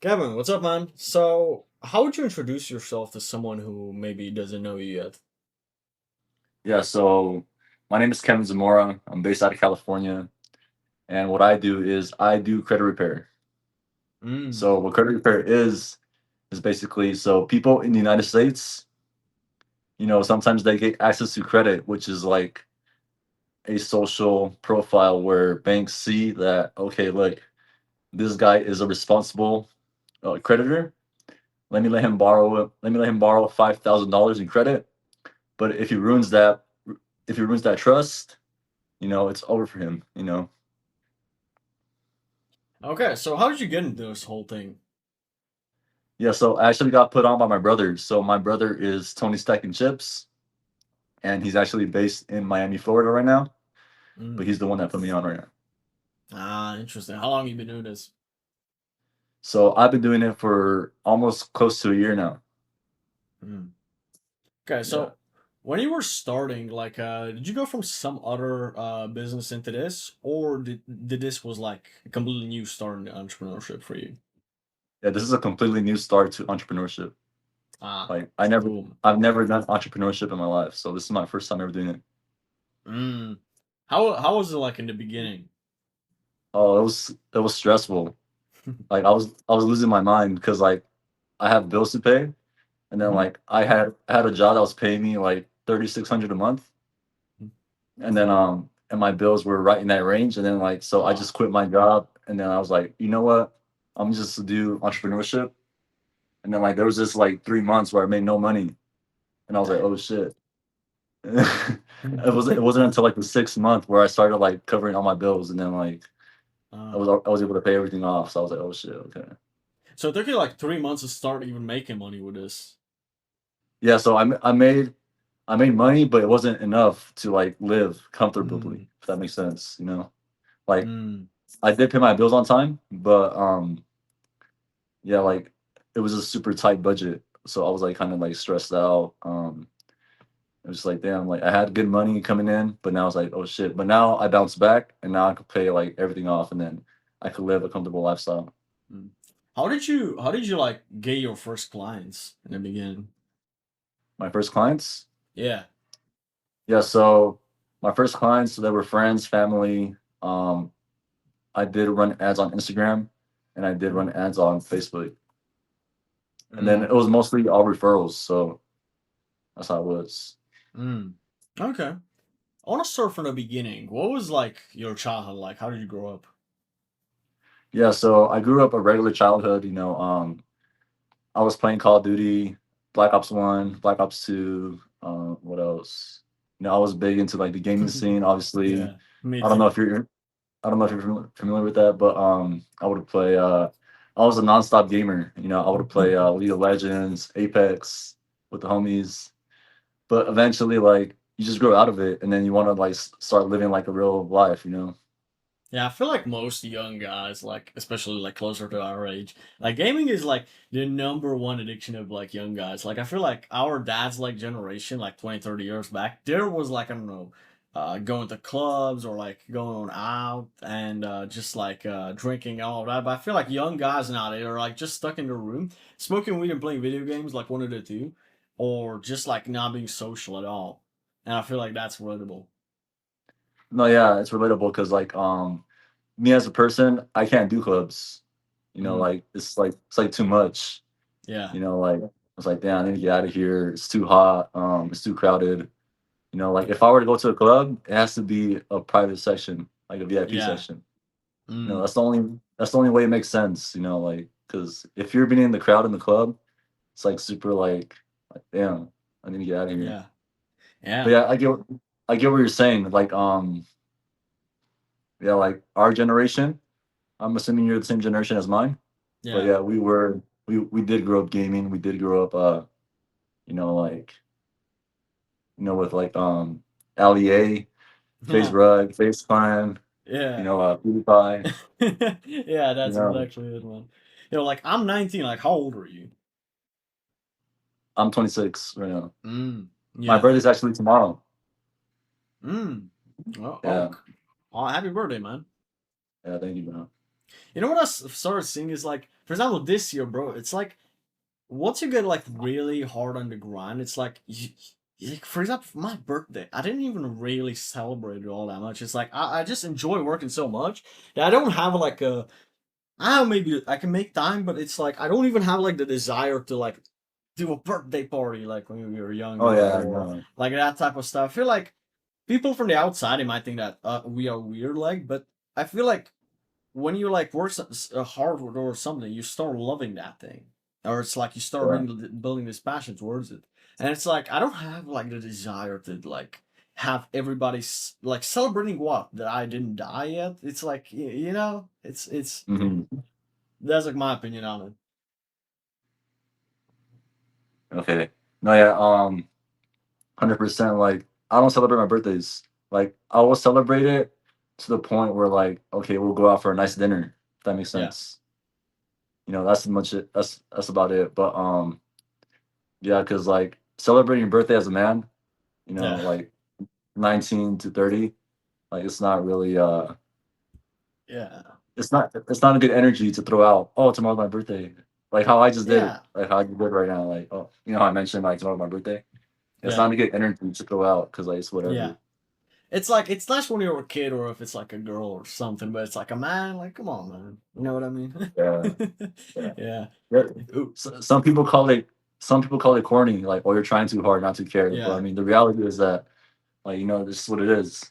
Kevin, what's up, man? So, how would you introduce yourself to someone who maybe doesn't know you yet? Yeah, so my name is Keven Zamora. I'm based out of California, and what I do is I do credit repair. Mm. So what credit repair is basically so people in the United States, sometimes they get access to credit, which is like a social profile where banks see that okay, look, this guy is a responsible creditor. Let me let him borrow $5,000 in credit. But if he ruins that trust, it's over for him. Okay, so how did you get into this whole thing? Yeah, so I actually got put on by my brother. So my brother is Tony Stacking Chips, and he's actually based in Miami, Florida right now. But Mm. he's the one that put me on right now. Ah, interesting. How long you been doing this? So I've been doing it for almost close to a year now. Mm. Okay, Yeah. so when you were starting, did you go from some other business into this, or did this was like a completely new start in entrepreneurship for you? Yeah, this is a completely new start to entrepreneurship. Ah, Like I never cool. I've never done entrepreneurship in my life. So this is my first time ever doing it. Mm. How was it like in the beginning? Oh, it was stressful. Like I was losing my mind because like I have bills to pay, and then Mhm. like I had a job that was paying me like 3,600 a month, and my bills were right in that range, and then like so I Ah. just quit my job, and then I was like, you know what, I'm just to do entrepreneurship. And then like there was this like 3 months where I made no money, and I was like, Damn. oh shit. It wasn't until like the 6th month where I started like covering all my bills, and then like I Ah. was I was able to pay everything off, so I was like, oh shit, okay. So it took you like 3 months to start even making money with this. Yeah, so I made money, but it wasn't enough to like live comfortably, Mm. if that makes sense. Like Mm. I did pay my bills on time, but yeah, like it was a super tight budget. So I was like kind of like stressed out. It was like damn, like I had good money coming in, but now it's like, oh shit. But now I bounced back and now I could pay like everything off, and then I could live a comfortable lifestyle. Mm. How did you like get your first clients in the beginning? My first clients? Yeah. Yeah, so my first clients, they were friends, family. Um, I did run ads on Instagram and I did run Mm. ads on Facebook. And then Mm. it was mostly all referrals, so that's how it was. Mm. Okay. I want to start from the beginning. What was like your childhood like? How did you grow up? Yeah, so I grew up a regular childhood, I was playing Call of Duty, Black Ops 1, Black Ops 2, what else? I was big into like the gaming scene, obviously. Yeah, me I don't know too. if you're I don't know if you're familiar with that, but I would play I was a nonstop gamer. I would play League of Legends, Apex with the homies. But eventually like you just grow out of it and then you want to like start living like a real life. Yeah, I feel like most young guys, like especially like closer to our age, like gaming is like the number one addiction of like young guys. Like I feel like our dad's like generation, like 20, 30 years back, there was like I don't know, going to clubs or like going out and just like drinking and all of that. But I feel like young guys nowadays are like just stuck in their room, smoking weed and playing video games, like one of the two, or just like not being social at all. And I feel like that's relatable. No, yeah, it's relatable because like me as a person, I can't do clubs. Mm, Like it's like too much. yeah, Like it's like damn, I need to get out of here. It's too hot. It's too crowded. Like if I were to go to a club, it has to be a private section, like a VIP yeah. section. Mm. That's the only way it makes sense. Like because if you're being in the crowd in the club, it's like super like damn, I need to get out of here. Yeah. But Yeah. yeah, I get what you're saying. Like yeah, like our generation. I'm assuming you're the same generation as mine. But Yeah. yeah, we did grow up gaming. We did grow up like with like Ali A, Phase Yeah. Rug, Phase Clan, Yeah. PewDiePie. Yeah, You that's know, actually it, man. Like I'm 19. Like, how old are you? I'm 26 right now. Mm. My Yeah. birthday's actually tomorrow. Mm. Oh, Yeah, happy birthday, man. yeah. Thank you, bro. You know what started seeing is like, for example, this year, bro. It's like once you get like really hard on the grind, it's like, like for example, for my birthday, I didn't even really celebrate it all that much. It's like I just enjoy working so much that I don't have like a I don't know, maybe I can make time, but it's like I don't even have like the desire to like do a birthday party like when we were Oh younger yeah, I or know. like that type of stuff. I feel like people from the outside they might think that we are weird, like, but I feel like when you like work hard or something, you start loving that thing, or it's like you start Yeah. really building this passion towards it. And it's like I don't have like the desire to like have everybody like celebrating what that I didn't die yet. It's like you know, it's Hmm. that's like my opinion on it. Okay. No, yeah. 100%. Like, I don't celebrate my birthdays. Like, I will celebrate it to the point where, like, okay, we'll go out for a nice dinner. If that makes Yeah, sense. That's much it. That's about it. But yeah, because like celebrating your birthday as a man, yeah, like 19 to 30, like yeah, it's not a good energy to throw out. Oh, tomorrow's my birthday. Like how I just did it. yeah, Like how I just did right now. Like, oh, how I mentioned like tomorrow's my birthday. It's yeah, not a good energy to throw out because like it's yeah. whatever. It's like it's nice when you're a kid or if it's like a girl or something, but it's like a man. Like, come on, man. You know what I mean? Yeah. Yeah. Yeah. Yeah. Ooh, Some people call it corny, like, oh, you're trying too hard not to care. But I yeah. mean, the reality is that, like, this is what it is.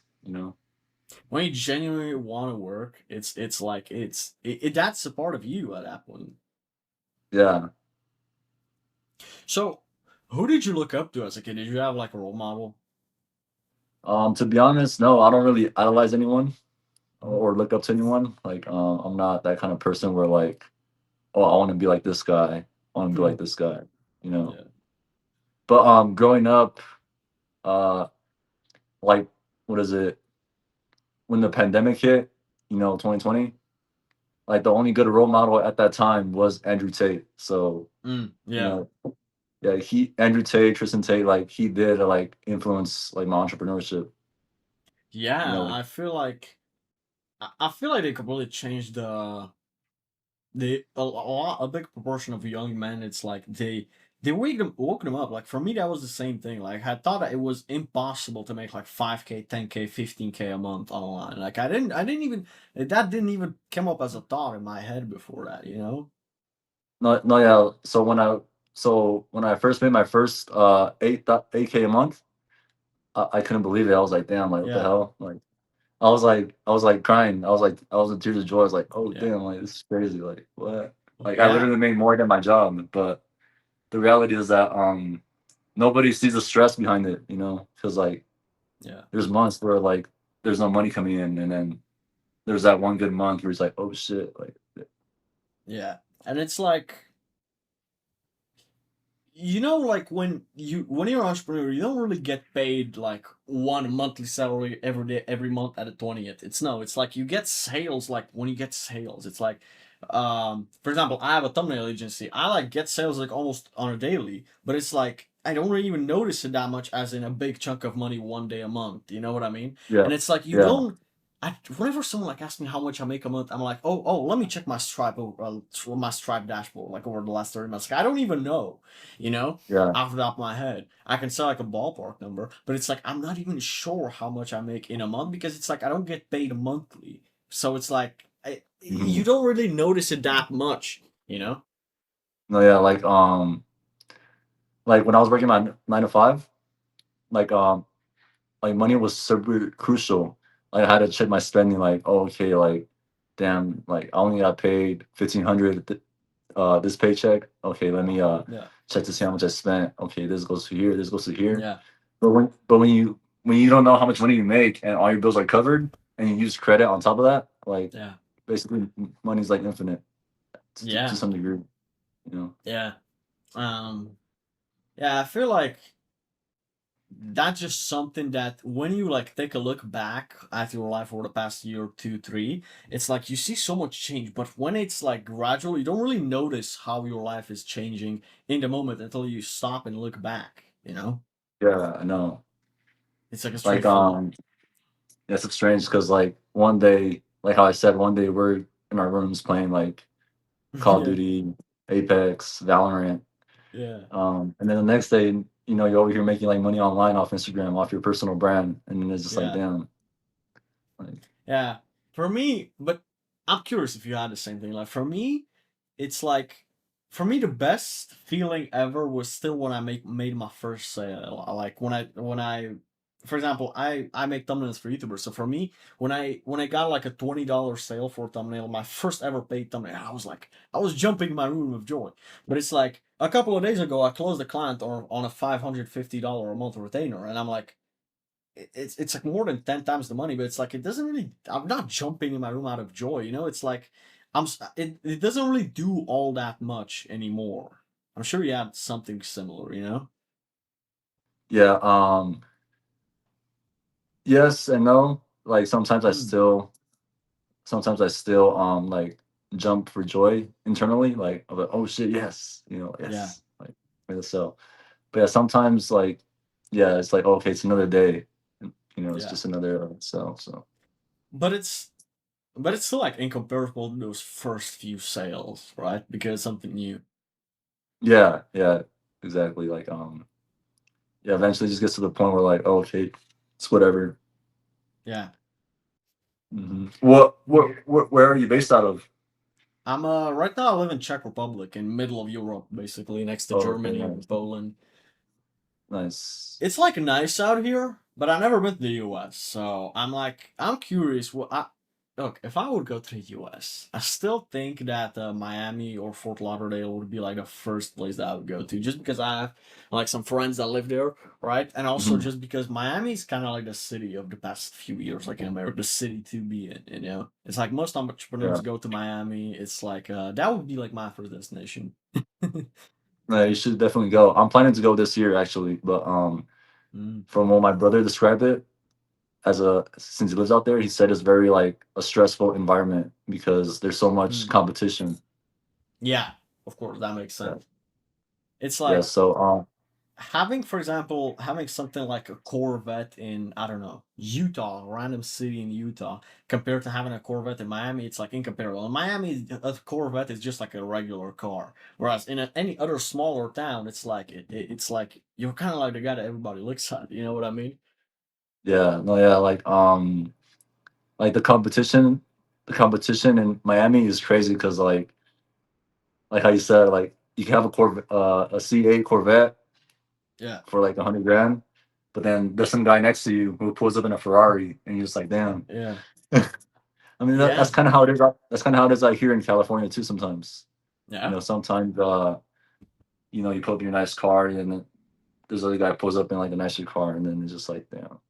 When you genuinely want to work, it's like that's a part of you at that point. Yeah. So, who did you look up to as a kid? Did you have like a role model? To be honest, no, I don't really idolize anyone or look up to anyone. Like, I'm not that kind of person where like, oh, I want to be like this guy. I want to be Hmm. like this guy. You know. Yeah. But growing up, uh, like, what is it? When the pandemic hit, 2020, like the only good role model at that time was Andrew Tate. So, Mm, you yeah. know, yeah, Andrew Tate, Tristan Tate, like he did like influence like my entrepreneurship. You Yeah. know, I feel like they could really change a big proportion of young men. It's like they woke them up. Like for me, that was the same thing. Like I thought that it was impossible to make like 5K, 10K, 15K a month online. Like I didn't even that didn't even come up as a thought in my head before that. You know? no, no, yeah. So when I first made my first 8K a month, I couldn't believe it. I was like, damn, like what the Yeah, hell? Like I was like crying. I was in tears of joy. I was like, oh yeah, damn, like this is crazy. Like what? Like I yeah, literally made more than my job. But the reality is that nobody sees the stress behind it. Because like yeah, there's months where like there's no money coming in, and then there's that one good month where it's like, oh shit, like yeah. And it's like you know like when you're an entrepreneur you don't really get paid like one monthly salary every day every month at the 20th. It's like you get sales. Like when you get sales it's like for example I have a thumbnail agency. I like get sales like almost on a daily, but it's like I don't really even notice it that much as in a big chunk of money one day a month. You know what I mean? yeah, And it's like you yeah, don't whenever someone like asks me how much I make a month, I'm like, oh, let me check my Stripe dashboard like over the last 30 months. Like, I don't even know, you know, yeah. off the top of my head. I can say like a ballpark number, but it's like I'm not even sure how much I make in a month because it's like I don't get paid monthly. So it's like you Mhm. don't really notice it that much, you know? No, yeah, like when I was working my 9 to 5, like money was super crucial. Like I had to check my spending. Like, oh, okay, like damn, like I only got paid 1,500 this paycheck. Okay, let me Yeah. check to see how much I spent. Okay, this goes to here, this goes to here. Yeah. But when you don't know how much money you make and all your bills are covered and you use credit on top of that, like Yeah. basically money's like infinite to Yeah. some degree. You know. Yeah. Um yeah, I feel like that's just something that when you like take a look back at your life over the past year, two, three, it's like you see so much change. But when it's like gradual, you don't really notice how your life is changing in the moment until you stop and look back. You know, Yeah, I know. it's like a Like straight funny. yes, it's strange because like one day, like how I said, one day we're in our rooms playing like Call of Yeah, Duty, Apex, Valorant. yeah, And then the next day, you're over here making like money online off Instagram, off your personal brand, and then it's just like, yeah. damn, like, Yeah, for me, but I'm curious if you had the same thing. Like for me, it's like for me the best feeling ever was still when I made my first sale. Like for example, I make thumbnails for YouTubers. So for me, when I got like a $20 sale for a thumbnail, my first ever paid thumbnail, I was jumping in my room with joy. But it's like a couple of days ago, I closed a client on a $550 a month retainer, and I'm like, it's like more than 10 times the money, but it's like it doesn't really, I'm not jumping in my room out of joy, it's like it doesn't really do all that much anymore. I'm sure you had something similar. yeah, yes and no. Like Mm, sometimes I still like jump for joy internally, like I'm like, oh shit, yes, yeah, yes, like so. But yeah, sometimes like yeah, it's like okay, it's another day, and, it's yeah, just another so but it's still like incomparable to those first few sales, right? Because something new. yeah, yeah, exactly. Like yeah, eventually it just gets to the point where like, oh okay, it's whatever. Yeah. Where are you based out of? I'm right now I live in Czech Republic in middle of Europe, basically next to Oh, okay, Germany and nice, Poland. nice. It's like nice out here, but I never been to the US, so I'm curious. Look, if I would go to the US, I still think that Miami or Fort Lauderdale would be like the first place that I would go to, just because I have like some friends that live there, right? And also Mhm. just because Miami is kind of like the city of the past few years, like in America, the city to be in. It's like most entrepreneurs Yeah, go to Miami. It's like that would be like my first destination. no, you should definitely go. I'm planning to go this year actually, but Mm, from what my brother described it as a since he lives out there, he said it's very like a stressful environment because there's so much mm. competition. Yeah, of course, that makes Yeah, sense. It's yeah. like So having, for example, having something like a Corvette in, I don't know, Utah, a random city in Utah, compared to having a Corvette in Miami. It's like incomparable. In Miami, a Corvette is just like a regular car, whereas in any other smaller town, it's like it's like you're kind of like the guy that everybody looks at. You know what I mean? yeah, no, yeah, like the competition in Miami is crazy because like how you said, like you can have a a C8 Corvette Yeah, for like 100 grand, but then there's some guy next to you who pulls up in a Ferrari, and you're just like, damn. yeah, I mean, that's yeah, kind of how it is. That's kind of how it is out here in California too. Sometimes, yeah. sometimes you pull up your nice car, and then there's other guy pulls up in like a nicer car, and then it's just like, damn.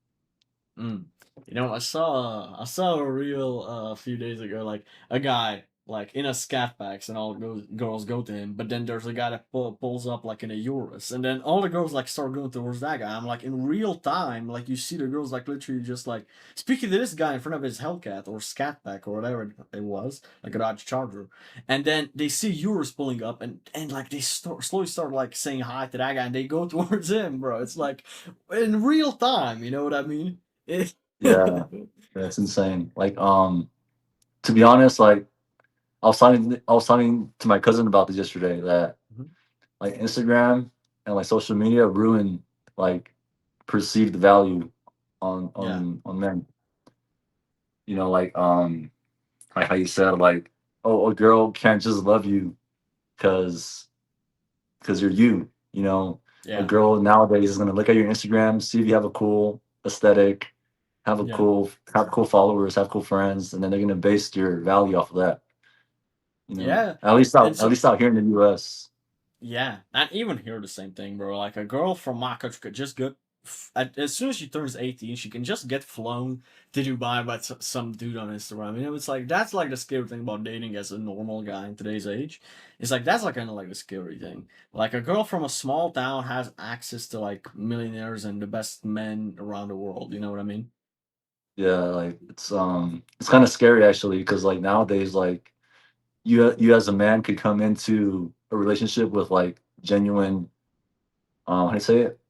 Mm. I saw a reel a few days ago, like a guy like in a scat packs and all girls go to him, but then there's a guy that pulls up like in a Urus, and then all the girls like start going towards that guy. I'm like in real time, like you see the girls like literally just like speaking to this guy in front of his Hellcat or scat pack or whatever it was, like a Dodge Charger, and then they see Urus pulling up, and like they slowly start like saying hi to that guy, and they go towards him, bro. It's like in real time, you know what I mean? Yeah, that's insane. Like, to be honest, like I was talking to my cousin about this yesterday that Mhm. like Instagram and like social media ruin like perceived value on Yeah, men. Like how you said, like, oh, a girl can't just love you because you're you. A yeah, girl nowadays is gonna look at your Instagram, see if you have a cool aesthetic, yeah, have cool followers, have cool friends, and then they're gonna base your value off of that. yeah. And At so, least out here in the U.S. yeah, and even here the same thing, bro. Like a girl from my country could just get, as soon as she turns 18, she can just get flown to Dubai by some dude on Instagram. It's like that's like the scary thing about dating as a normal guy in today's age. It's like that's like kind of like the scary thing. Like a girl from a small town has access to like millionaires and the best men around the world. You know what I mean? Yeah, like it's kind of scary actually because like nowadays like you as a man could come into a relationship with like genuine how do you say it,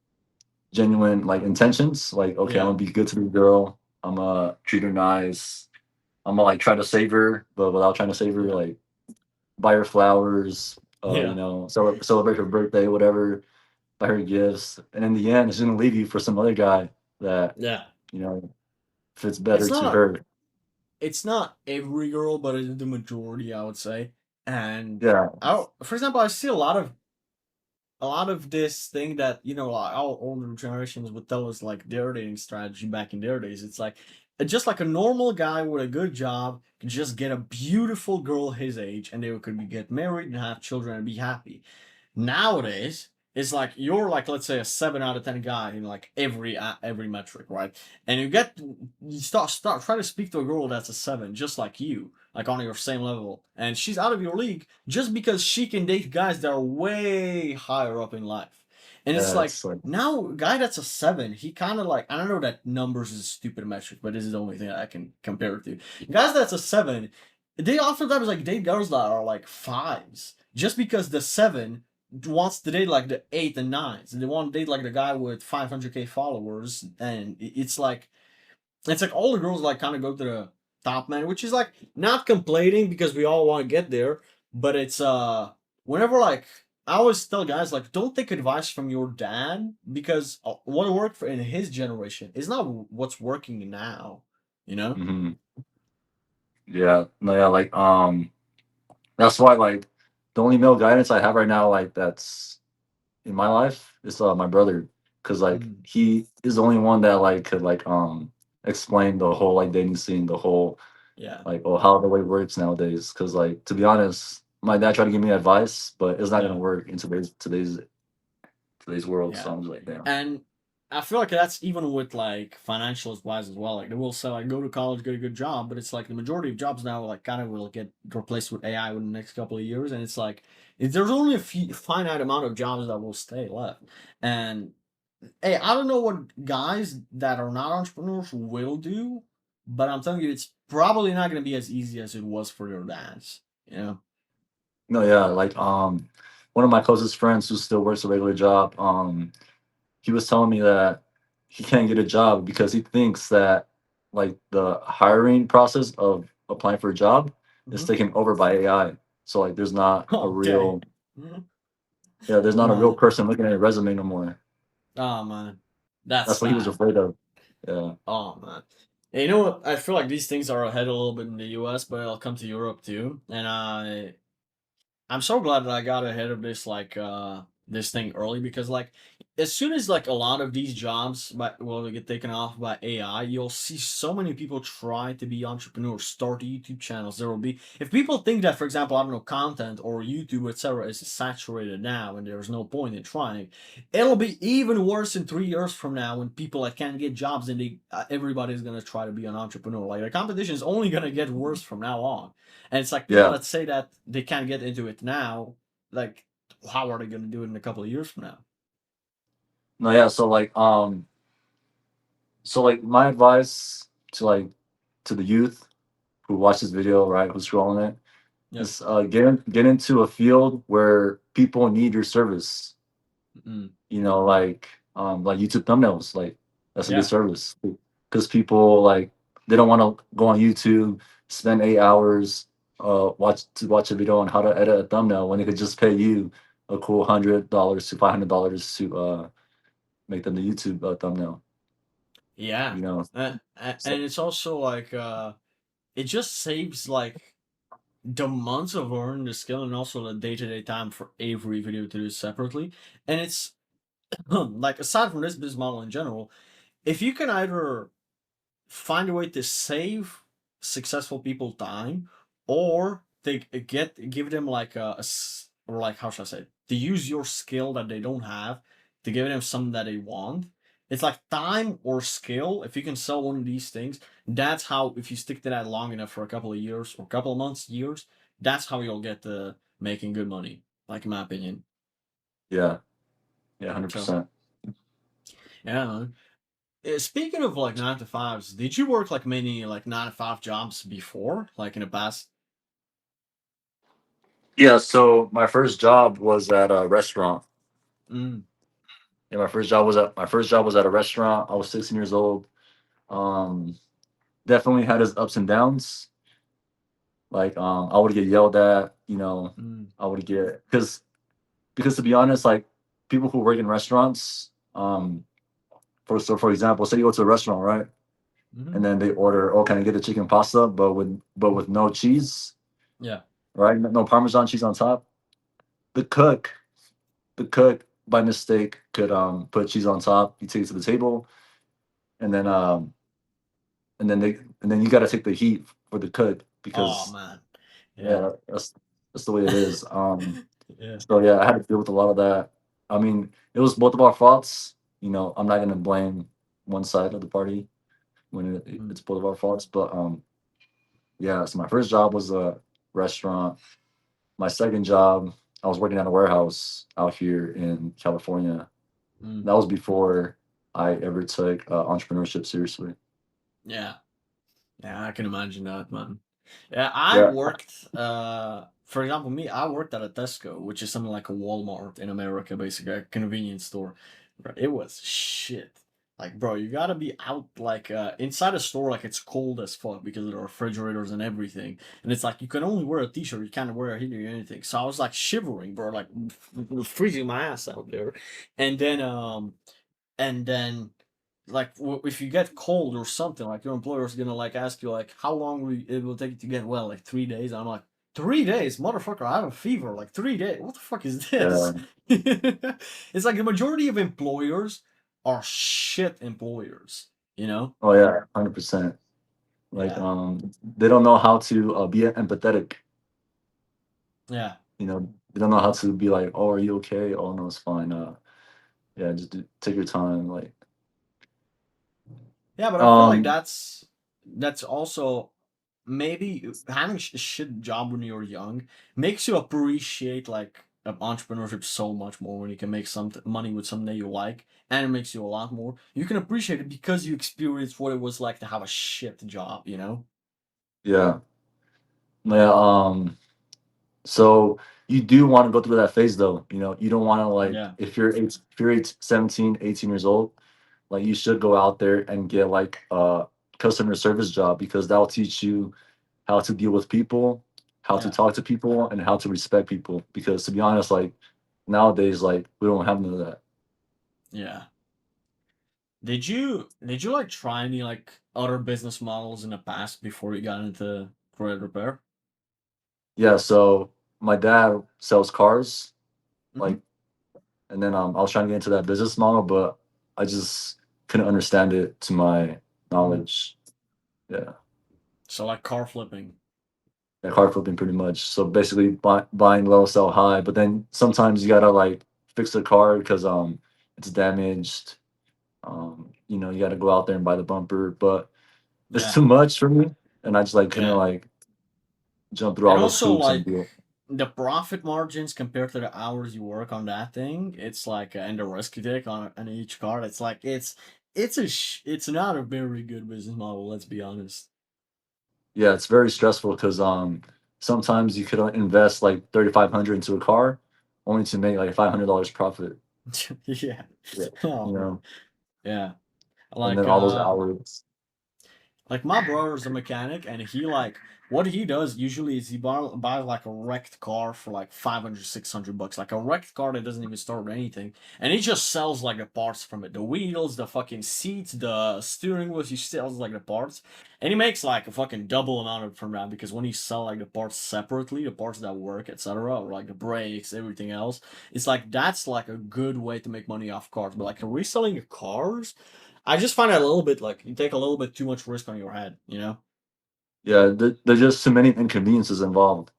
genuine like intentions, like okay, I'm Yeah, gonna be good to the girl, I'm gonna treat her nice, I'm gonna like try to save her, but without trying to save her, Yeah. like buy her flowers, you Yeah. know, celebrate her birthday, whatever, buy her gifts, and in the end, she's gonna leave you for some other guy that Yeah. you know fits It's better to not her. it's not every girl, but it's the majority, I would say. And Yeah, for example, I see a lot of this thing that like our older generations would tell us like their dating strategy back in their days. It's like just like a normal guy with a good job could just get a beautiful girl his age, and they could get married and have children and be happy. Nowadays, it's like you're like, let's say, a 7 out of 10 guy in like every metric, right? And you start try to speak to a girl that's a 7, just like you, like on your same level, and she's out of your league just because she can date guys that are way higher up in life. And it's yeah, like it's like now, a guy that's a 7, he kind of like, I don't know that numbers is a stupid metric, but this is the only thing I can compare it to. Guys that's a 7, they oftentimes like date girls that are like 5s, just because the 7 wants to date like the 8 and 9s, and they want to date like the guy with 500K followers, and it's like all the girls like kind of go to the top man, which is like not complaining because we all want to get there, but it's whenever like I always tell guys like don't take advice from your dad because what worked in his generation is not what's working now, you know? mhm. Yeah, no, yeah, like that's why like the only male guidance I have right now, like that's in my life, is my brother, because like Mm, he is the only one that like could like explain the whole like dating scene, the whole yeah, like how the way it works nowadays. Because like to be honest, my dad tried to give me advice, but it's not gonna yeah. work in today's world. So Yeah, I'm just like, damn. and I feel like that's even with like financial wise as well. Like they will say like go to college, get a good job, but it's like the majority of jobs now like kind of will get replaced with AI within the next couple of years, and it's like there's only a few finite amount of jobs that will stay left. And hey, I don't know what guys that are not entrepreneurs will do, but I'm telling you, it's probably not going to be as easy as it was for your dads. You know? No, yeah, like one of my closest friends who still works a regular job, he was telling me that he can't get a job because he thinks that like the hiring process of applying for a job is Hmm. taken over by AI. So like there's not a Oh, dang. real yeah, there's not a real Man. person looking at your resume no more. Oh man, that's That's what he was sad. afraid of. Yeah. Oh man. Hey, you know what? I feel like these things are ahead a little bit in the US, but I'll come to Europe too. And I'm so glad that I got ahead of this thing early, because like as soon as like a lot of these jobs will get taken off by AI, you'll see so many people try to be entrepreneurs, start YouTube channels. There will be, if people think that, for example, I don't know, content or YouTube, etc., is saturated now and there's no point in trying, it'll be even worse in 3 years from now when people like can't get jobs and everybody's gonna try to be an entrepreneur. Like the competition is only gonna get worse from now on. And it's like people Yeah. that say that they can't get into it now, like, how are they going to do it in a couple of years from now? No, yeah, so like my advice to the youth who watch this video, right, who's scrolling it, Yeah. is get into a field where people need your service. Mm. You know, like YouTube thumbnails, like that's a good Yeah. service because people like they don't want to go on YouTube, spend 8 hours watch a video on how to edit a thumbnail when they could just pay you a cool $100 to $500 to make them the YouTube thumbnail. Yeah. You know, And so it's also like, it just saves like the months of learning the skill and also the day-to-day time for every video to do separately. And it's like, aside from this business model in general, if you can either find a way to save successful people time, or they give them like or like, how should I say it? To use your skill that they don't have to give them something that they want. It's like time or skill. If you can sell one of these things, that's how, if you stick to that long enough for a couple of years or a couple of months, years, that's how you'll get to making good money, like in my opinion. yeah, yeah, So 100%. yeah. Speaking of like 9 to 5s, did you work like many like 9 to 5 jobs before, like in the past? Yeah, so my first job was at a restaurant. Mm, Yeah, my first job was at a restaurant. I was 16 years old. Um, Definitely had its ups and downs. Like I would get yelled at. Mm. I would get because to be honest, like people who work in restaurants, for example, say you go to a restaurant, right? Hmm. And then they order, oh, can I get a chicken pasta, but with no cheese, Yeah. right? No Parmesan cheese on top. The cook, the cook by mistake could put cheese on top. You take it to the table, and then you got to take the heat for the cook Oh because man. Yeah. yeah, that's the way it is. Yeah. So yeah, I had to deal with a lot of that. I mean, it was both of our faults. I'm not gonna blame one side of the party when Mm. it's both of our faults. But yeah. So my first job was a restaurant. My second job, I was working at a warehouse out here in California. Mm. That was before I ever took entrepreneurship seriously. Yeah. Yeah, I can imagine that, man. Yeah, I Yeah, worked. For example, me, I worked at a Tesco, which is something like a Walmart in America, basically a convenience store. Bro, it was shit. Like, bro, you gotta be out like inside a store, like it's cold as fuck because of the refrigerators and everything. And it's like you can only wear a t-shirt, you can't wear a hoodie or anything. So I was like shivering, bro, like freezing my ass out there. And then and then like if you get cold or something, like your employer's gonna like ask you like how long it will take you to get well, like 3 days. I'm like 3 days, motherfucker, I have a fever. Like 3 days, what the fuck is this? yeah. It's like the majority of employers are shit employers, you know. Oh yeah, 100%. Like Yeah. they don't know how to be empathetic. Yeah. They don't know how to be like, oh, are you okay? Oh no, it's fine. Yeah, just take your time. Like, Yeah, but I feel like um, that's also maybe having a shit job when you're young makes you appreciate like entrepreneurship so much more when you can make some money with something that you like, and it makes you a lot more. You can appreciate it because you experienced what it was like to have a shit job, you know? yeah, yeah. So you do want to go through that phase though. You don't want to like Yeah. if you're 17, 18 years old, like you should go out there and get like a customer service job because that'll teach you how to deal with people, how to Yeah. talk to people, and how to respect people. Because to be honest, like nowadays, like we don't have none of that. Yeah. Did you like try any like other business models in the past before you got into credit repair? Yeah. So my dad sells cars, Mm-hmm. like, and then I was trying to get into that business model, but I just couldn't understand it to my Mm. knowledge. Yeah. So like car flipping. Yeah, car flipping pretty much. So basically buying low, sell high, but then sometimes you gotta like fix the car because it's damaged. You gotta go out there and buy the bumper, but it's Yeah. too much for me, and I just like couldn't Yeah. like jump through And all those also hoops and like do it. the profit margins compared to the hours you work on that thing, it's like and the risk you take on each card, it's like it's not a very good business model, let's be honest. Yeah, it's very stressful because sometimes you could invest like 3,500 into a car, only to make like $500 profit. Yeah. Yeah, Oh you man. know, Yeah. and Like then all those hours. Like my brother's a mechanic, and he like what he does usually is he buys like a wrecked car for like 500, 600 bucks, like a wrecked car that doesn't even start or anything, and he just sells like the parts from it, the wheels, the fucking seats, the steering wheels. He sells like the parts, and he makes like a fucking double amount of from that because when he sell like the parts separately, the parts that work, etc., or like the brakes, everything else, it's like that's like a good way to make money off cars. But like reselling cars, I just find it a little bit like you take a little bit too much risk on your head, you know? Yeah, there's just too many inconveniences involved.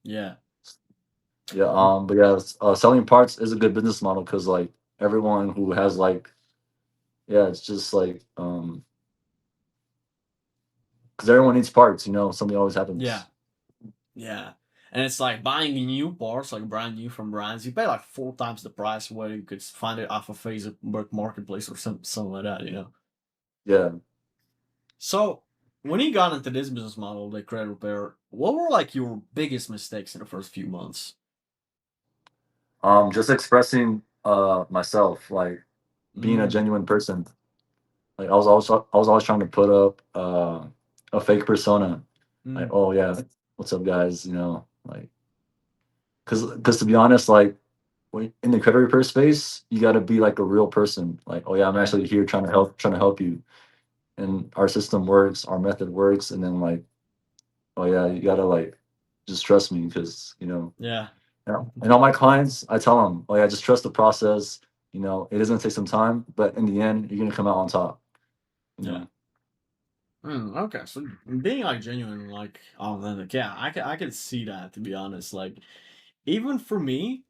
Yeah. Yeah, but yeah, selling parts is a good business model because like everyone who has like, yeah, it's just like because everyone needs parts. Something always Yeah. happens. Yeah. And it's like buying new parts, like brand new from brands. You pay like 4 times the price where you could find it off of Facebook Marketplace or something like that, you know? Yeah, So when you got into this business model, like credit repair, what were like your biggest mistakes in the first few months? just expressing myself, like being a Mm. genuine person. Like I was always trying to put up a fake persona. like, Mm, oh yeah, what's up, guys? You know, like, because to be honest, like, in the credit repair space, you got to be like a real person. Like, oh yeah, I'm yeah, actually here trying to help you, and our system works, our method works, and then like, oh yeah, you gotta like just trust me because yeah, and all my clients, I tell them, oh yeah, just trust the process. You know, it is gonna take some time, but in the end, you're gonna come out on top. You yeah. know, Okay, so being like genuine, like authentic, yeah, I could see that, to be honest. Like even for me,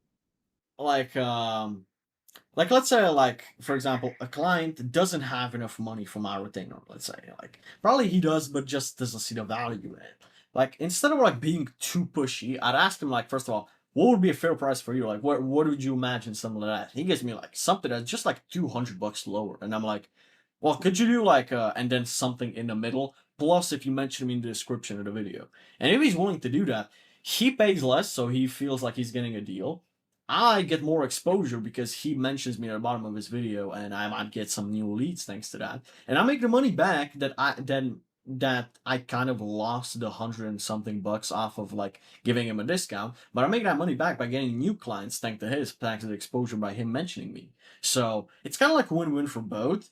like let's say, like, for example, a client doesn't have enough money for my retainer, let's say. Like probably he does, but just doesn't see the value in it. Like instead of like being too pushy, I'd ask him, like, first of all, what would be a fair price for you? Like what would you imagine, something like that? He gives me like something that's just like $200 lower, and I'm like, well, could you do like and then something in the middle, plus if you mention me in the description of the video. And if he's willing to do that, he pays less, so he feels like he's getting a deal. I get more exposure because he mentions me at the bottom of his video, and I might get some new leads thanks to that. And I make the money back that I kind of lost the hundred and something bucks off of like giving him a discount, but I make that money back by getting new clients thanks to the exposure by him mentioning me. So it's kind of like a win-win for both.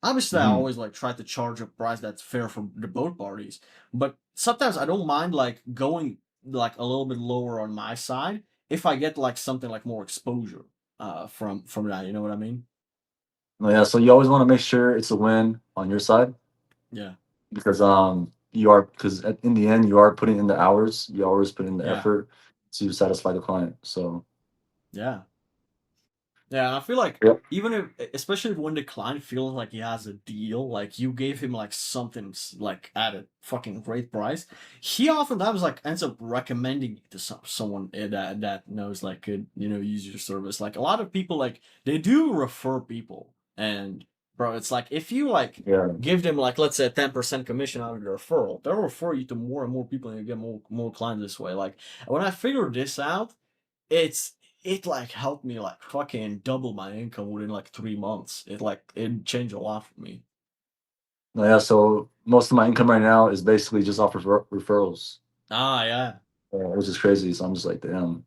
Obviously, I hmm always like try to charge a price that's fair for the both parties, but sometimes I don't mind like going like a little bit lower on my side if I get like something like more exposure from that. You know what I mean? yeah. So you always want to make sure it's a win on your side Yeah, because you are because in the end you are putting in the hours, you always put in the yeah, effort to satisfy the client. So yeah. Yeah, and I feel like yep, even if, especially when the client feels like he has a deal, like you gave him like something like at a fucking great price, he oftentimes like ends up recommending it to someone that knows like could use your service. Like a lot of people like they do refer people, and bro, it's like if you like yeah. give them like let's say a 10% commission out of the referral, they'll refer you to more and more people, and you get more clients this way. Like when I figured this out, it's it like helped me like fucking double my income within like 3 months. It changed a lot for me. No, yeah. So most of my income right now is basically just off referrals, Ah, yeah, which is crazy. So I'm just like, damn.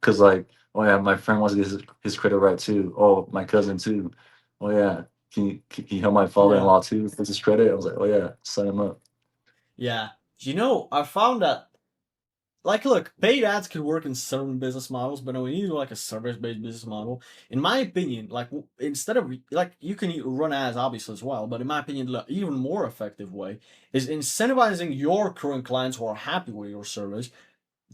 Because like, oh yeah, my friend wants to get his credit right too. Oh, my cousin too. Oh yeah, can you help my yeah, father-in-law too with his credit? I was like, oh yeah, sign him up. yeah. I found that, like, look, paid ads could work in certain business models, but when you do like a service-based business model, in my opinion, like instead of like you can run ads obviously as well, but in my opinion, the even more effective way is incentivizing your current clients who are happy with your service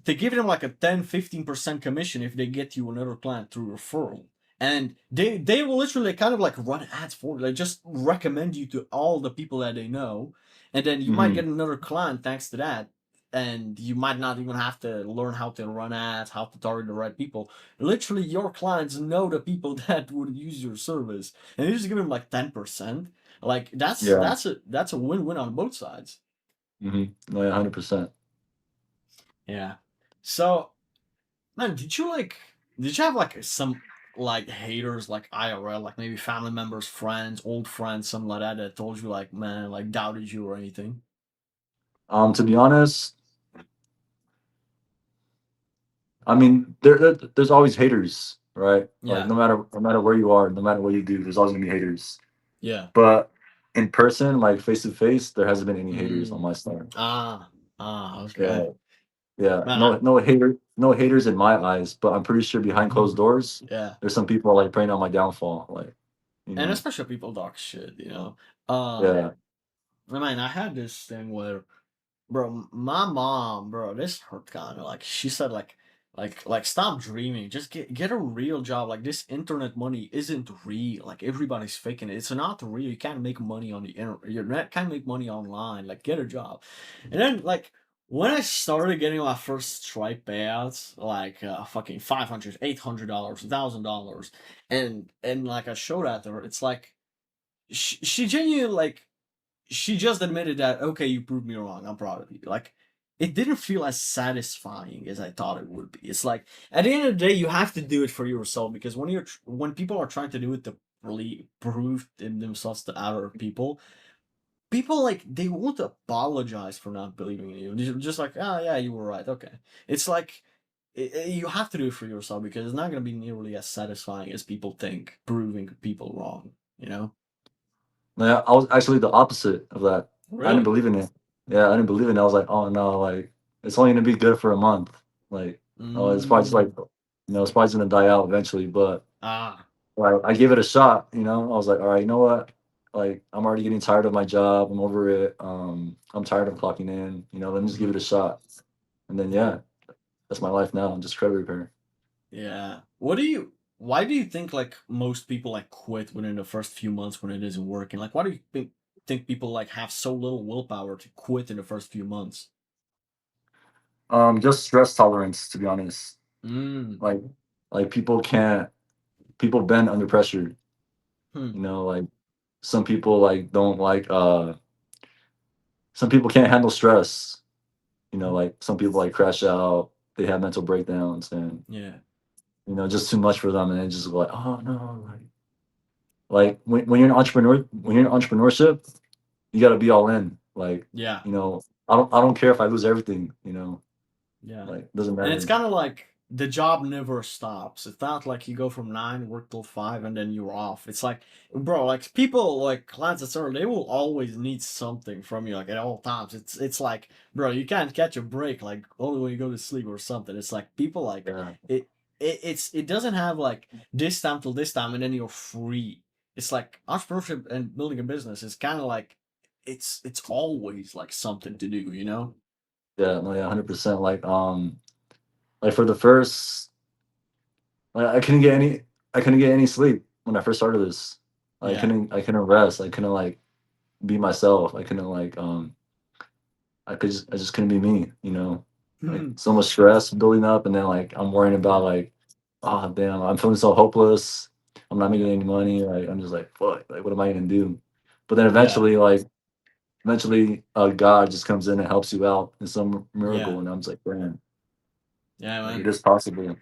to give them like a 10-15% commission if they get you another client through referral. And they will literally kind of like run ads for you. They just recommend you to all the people that they know. And then you might hmm get another client thanks to that. And you might not even have to learn how to run ads, how to target the right people. Literally, your clients know the people that would use your service, and you just give them like 10%. Like that's Yeah. that's a that's a win-win on both sides. No, yeah, 100%. Yeah. So, man, did you have like some like haters like IRL, like maybe family members, friends, old friends, something like that that told you like, man, like doubted you or anything? To be honest, I mean, there's always haters, right? Like Yeah. no matter where you are, no matter what you do, there's always gonna be haters. Yeah. But in person, like face to face, there hasn't been any haters on Mm. my side. Ah. Ah, okay. Yeah. Yeah, Man, I, no haters in my eyes, but I'm pretty sure behind closed doors, yeah. there's some people like praying on my downfall, like, you And know. especially people talk shit. Yeah. I mean, I had this thing where, bro, my mom, bro, this hurt kind of like she said like stop dreaming, just get a real job. Like this internet money isn't real. Like everybody's faking it. It's not real. You can't make money on the internet. You can't make money online. Like get a job. And then like when I started getting my first Stripe payouts, like fucking 500, $800, $1,000, and like I showed that to her, it's like she genuinely like she just admitted that, okay, you proved me wrong, I'm proud of you. Like it didn't feel as satisfying as I thought it would be. It's like at the end of the day you have to do it for yourself, because when people are trying to do it to really prove themselves to other people, people like they won't apologize for not believing in you. They're just like, oh yeah, you were right. Okay, it's like you have to do it for yourself because it's not going to be nearly as satisfying as people think proving people wrong. You know? Yeah, I was actually the opposite of that. I didn't Really? believe in it. Yeah, I didn't believe in it. I was like, oh no, like it's only gonna be good for a month. Like, oh, it's probably just like, Mm. it's probably gonna die out eventually. But Ah. like, I gave it a shot. I was like, all right, you know what? Like, I'm already getting tired of my job. I'm over it. I'm tired of clocking in. Let me just give Hmm. it a shot. And then Yeah. yeah, that's my life now. I'm just credit repair. Yeah. What do you? Why do you think like most people like quit within the first few months when it isn't working? Like, why do you think people like have so little willpower to quit in the first few months? Just stress tolerance, to be honest. Mm. Like, people can't. People bend under pressure. Hmm. Like some people don't like some people can't handle stress. Hmm. Like some people like crash out, they have mental breakdowns, and Yeah. just too much for them, and they just go like, oh no, like when you're an entrepreneur, when you're in entrepreneurship, you got to be all in. Like, Yeah. I don't care if I lose everything. Yeah. Like doesn't And it's matter. kind of like the job never stops. It's not like you go from 9, work till 5, and then you're off. It's like, bro, like people, like clients, etc., they will always need something from you, like at all times. It's like, bro, you can't catch a break, like only when you go to sleep or something. It's like people like Yeah, it. It doesn't have like this time till this time, and then you're free. It's like entrepreneurship and building a business is kind of like it's always like something to do, you know? yeah, no, yeah, 100%. Like for the first, like I couldn't get any sleep when I first started this. Like, Yeah. I couldn't rest. I couldn't like be myself. I couldn't I just couldn't be me, Like so much stress building up, and then like I'm worrying about Yeah. like, oh damn, I'm feeling so hopeless. I'm not making Yeah. any money. Like I'm just like, fuck, like what am I gonna do? But then Yeah. eventually God just comes in and helps you out in some miracle, Yeah. and I'm just like, man, Yeah, like it man. is possible.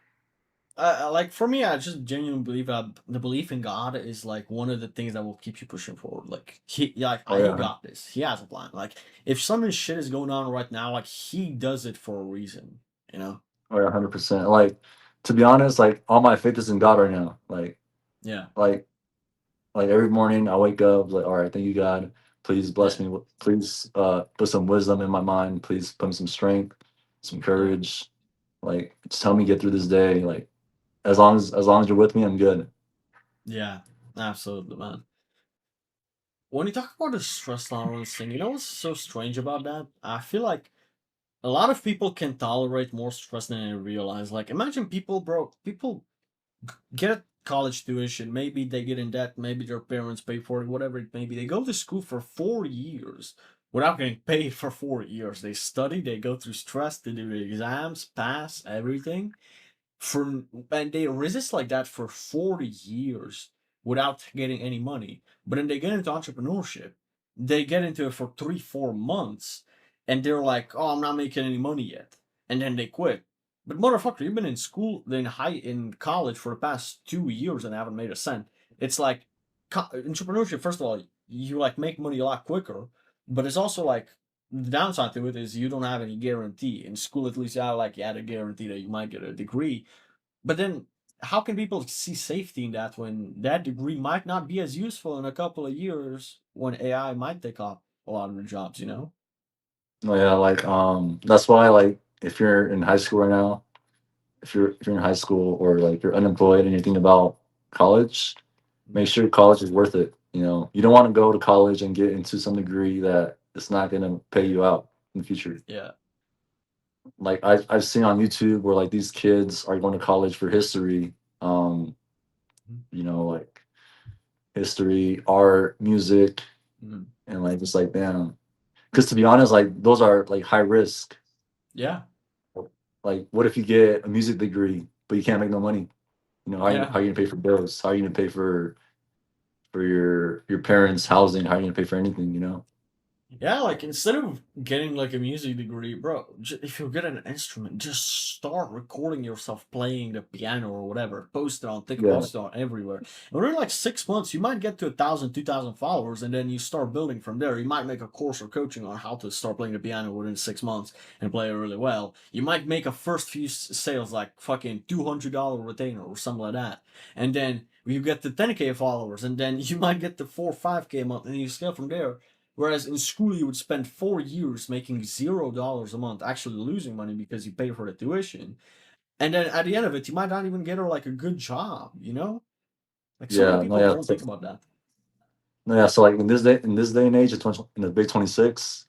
Like for me, I just genuinely believe the belief in God is like one of the things that will keep you pushing forward. Like Oh he yeah, got this. He has a plan. Like if some shit is going on right now, like he does it for a reason. You know? oh yeah, 100%. Like to be honest, like all my faith is in God right now. Yeah. Like every morning I wake up like, all right, thank you God. Please bless Yeah. me. Please put some wisdom in my mind. Please put me some strength, some Yeah. courage. Like just help me get through this day. Like as long as you're with me, I'm good. Yeah. Absolutely, man. When you talk about the stress tolerance thing, you know what's so strange about that? I feel like a lot of people can tolerate more stress than they realize. Like imagine people, bro. People get college tuition. Maybe they get in debt. Maybe their parents pay for it. Whatever it may be. They go to school for 4 years without getting paid for 4 years. They study. They go through stress. They do the exams, pass everything, for and they resist like that for 40 years without getting any money. But then they get into entrepreneurship, they get into it for 3 4 months, and they're like, oh, I'm not making any money yet, and then they quit. But motherfucker, you've been in school, in college for the past 2 years and haven't made a cent. It's like entrepreneurship, first of all, you like make money a lot quicker, but it's also like the downside to it is you don't have any guarantee. In school, at least, you had a guarantee that you might get a degree. But then, how can people see safety in that when that degree might not be as useful in a couple of years when AI might take up a lot of the jobs, you know? Oh yeah, that's why like if you're in high school right now, if you're in high school or like you're unemployed and you're thinking about college, make sure college is worth it. You don't want to go to college and get into some degree that it's not going to pay you out in the future. Yeah. Like I've seen on YouTube where like these kids are going to college for history, um, like history, art, music, Mm-hmm. and like just like damn. Because to be honest, like those are like high risk. Yeah. Like, what if you get a music degree but you can't make no money? Yeah. How are you gonna pay for bills? How are you gonna pay for your parents' housing? How are you gonna pay for anything? Yeah, like instead of getting like a music degree, bro, if you get an instrument, just start recording yourself playing the piano or whatever. Post it on TikTok, Yeah, post it on everywhere. And within like 6 months, you might get to 1,000, 2,000 followers, and then you start building from there. You might make a course or coaching on how to start playing the piano within 6 months and play it really well. You might make a first few sales like fucking $200 retainer or something like that, and then you get to 10K followers, and then you might get to 4 or 5K a month, and you scale from there. Whereas in school, you would spend 4 years making $0 a month, actually losing money because you pay for the tuition. And then at the end of it, you might not even get her like a good job, you know? Like so many yeah, no, people yeah, don't think about that. no, yeah. So like in this day and age, in the big 26,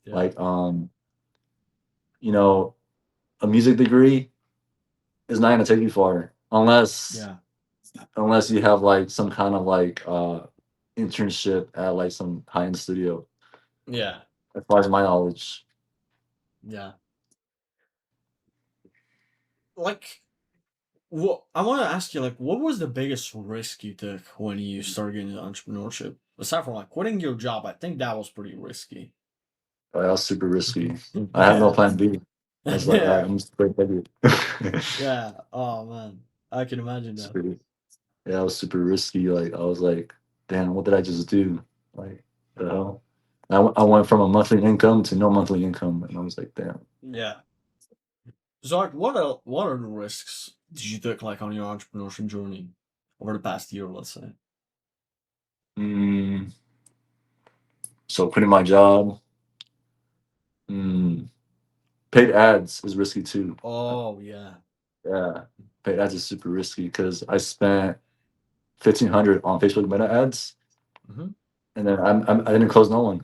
Yeah. like you know, a music degree is not gonna take you far Yeah. unless you have like some kind of like internship at like some high end studio. Yeah. As far as my knowledge, Yeah. Like, well, I want to ask you, like, what was the biggest risk you took when you started getting into entrepreneurship? Aside from like quitting your job, I think that was pretty risky. that was super risky. I had no Yeah. plan B. I was like, all right, Yeah. I'm just break baby. Yeah. Oh man. I can imagine that. super, yeah, it was super risky. Like I was like, damn, what did I just do? Like the hell. I went from a monthly income to no monthly income, and I was like, damn. Yeah. So, like, what are the risks did you take like on your entrepreneurship journey over the past year, let's say? Mm, so quitting my job, mm, paid ads is risky too. Oh yeah. Yeah, paid ads is super risky because I spent 1,500 on Facebook Meta ads, Hmm. and then I didn't close no one.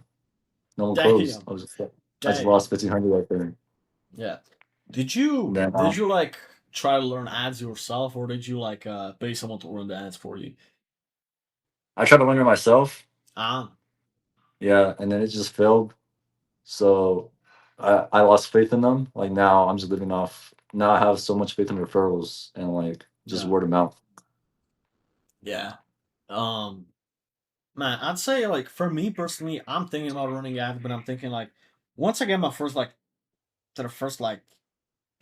No one closed. Damn. I just Damn. lost 1,500 right there. Yeah. And then Did you like try to learn ads yourself, or did you like pay someone to run the ads for you? I tried to learn it myself. Ah. Yeah, and then it just failed. So I lost faith in them. Like now I'm just living off. Now I have so much faith in referrals and like just Yeah. word of mouth. Yeah. Um. Man, I'd say like for me personally, I'm thinking about running ads, but I'm thinking like once I get my first like to the first like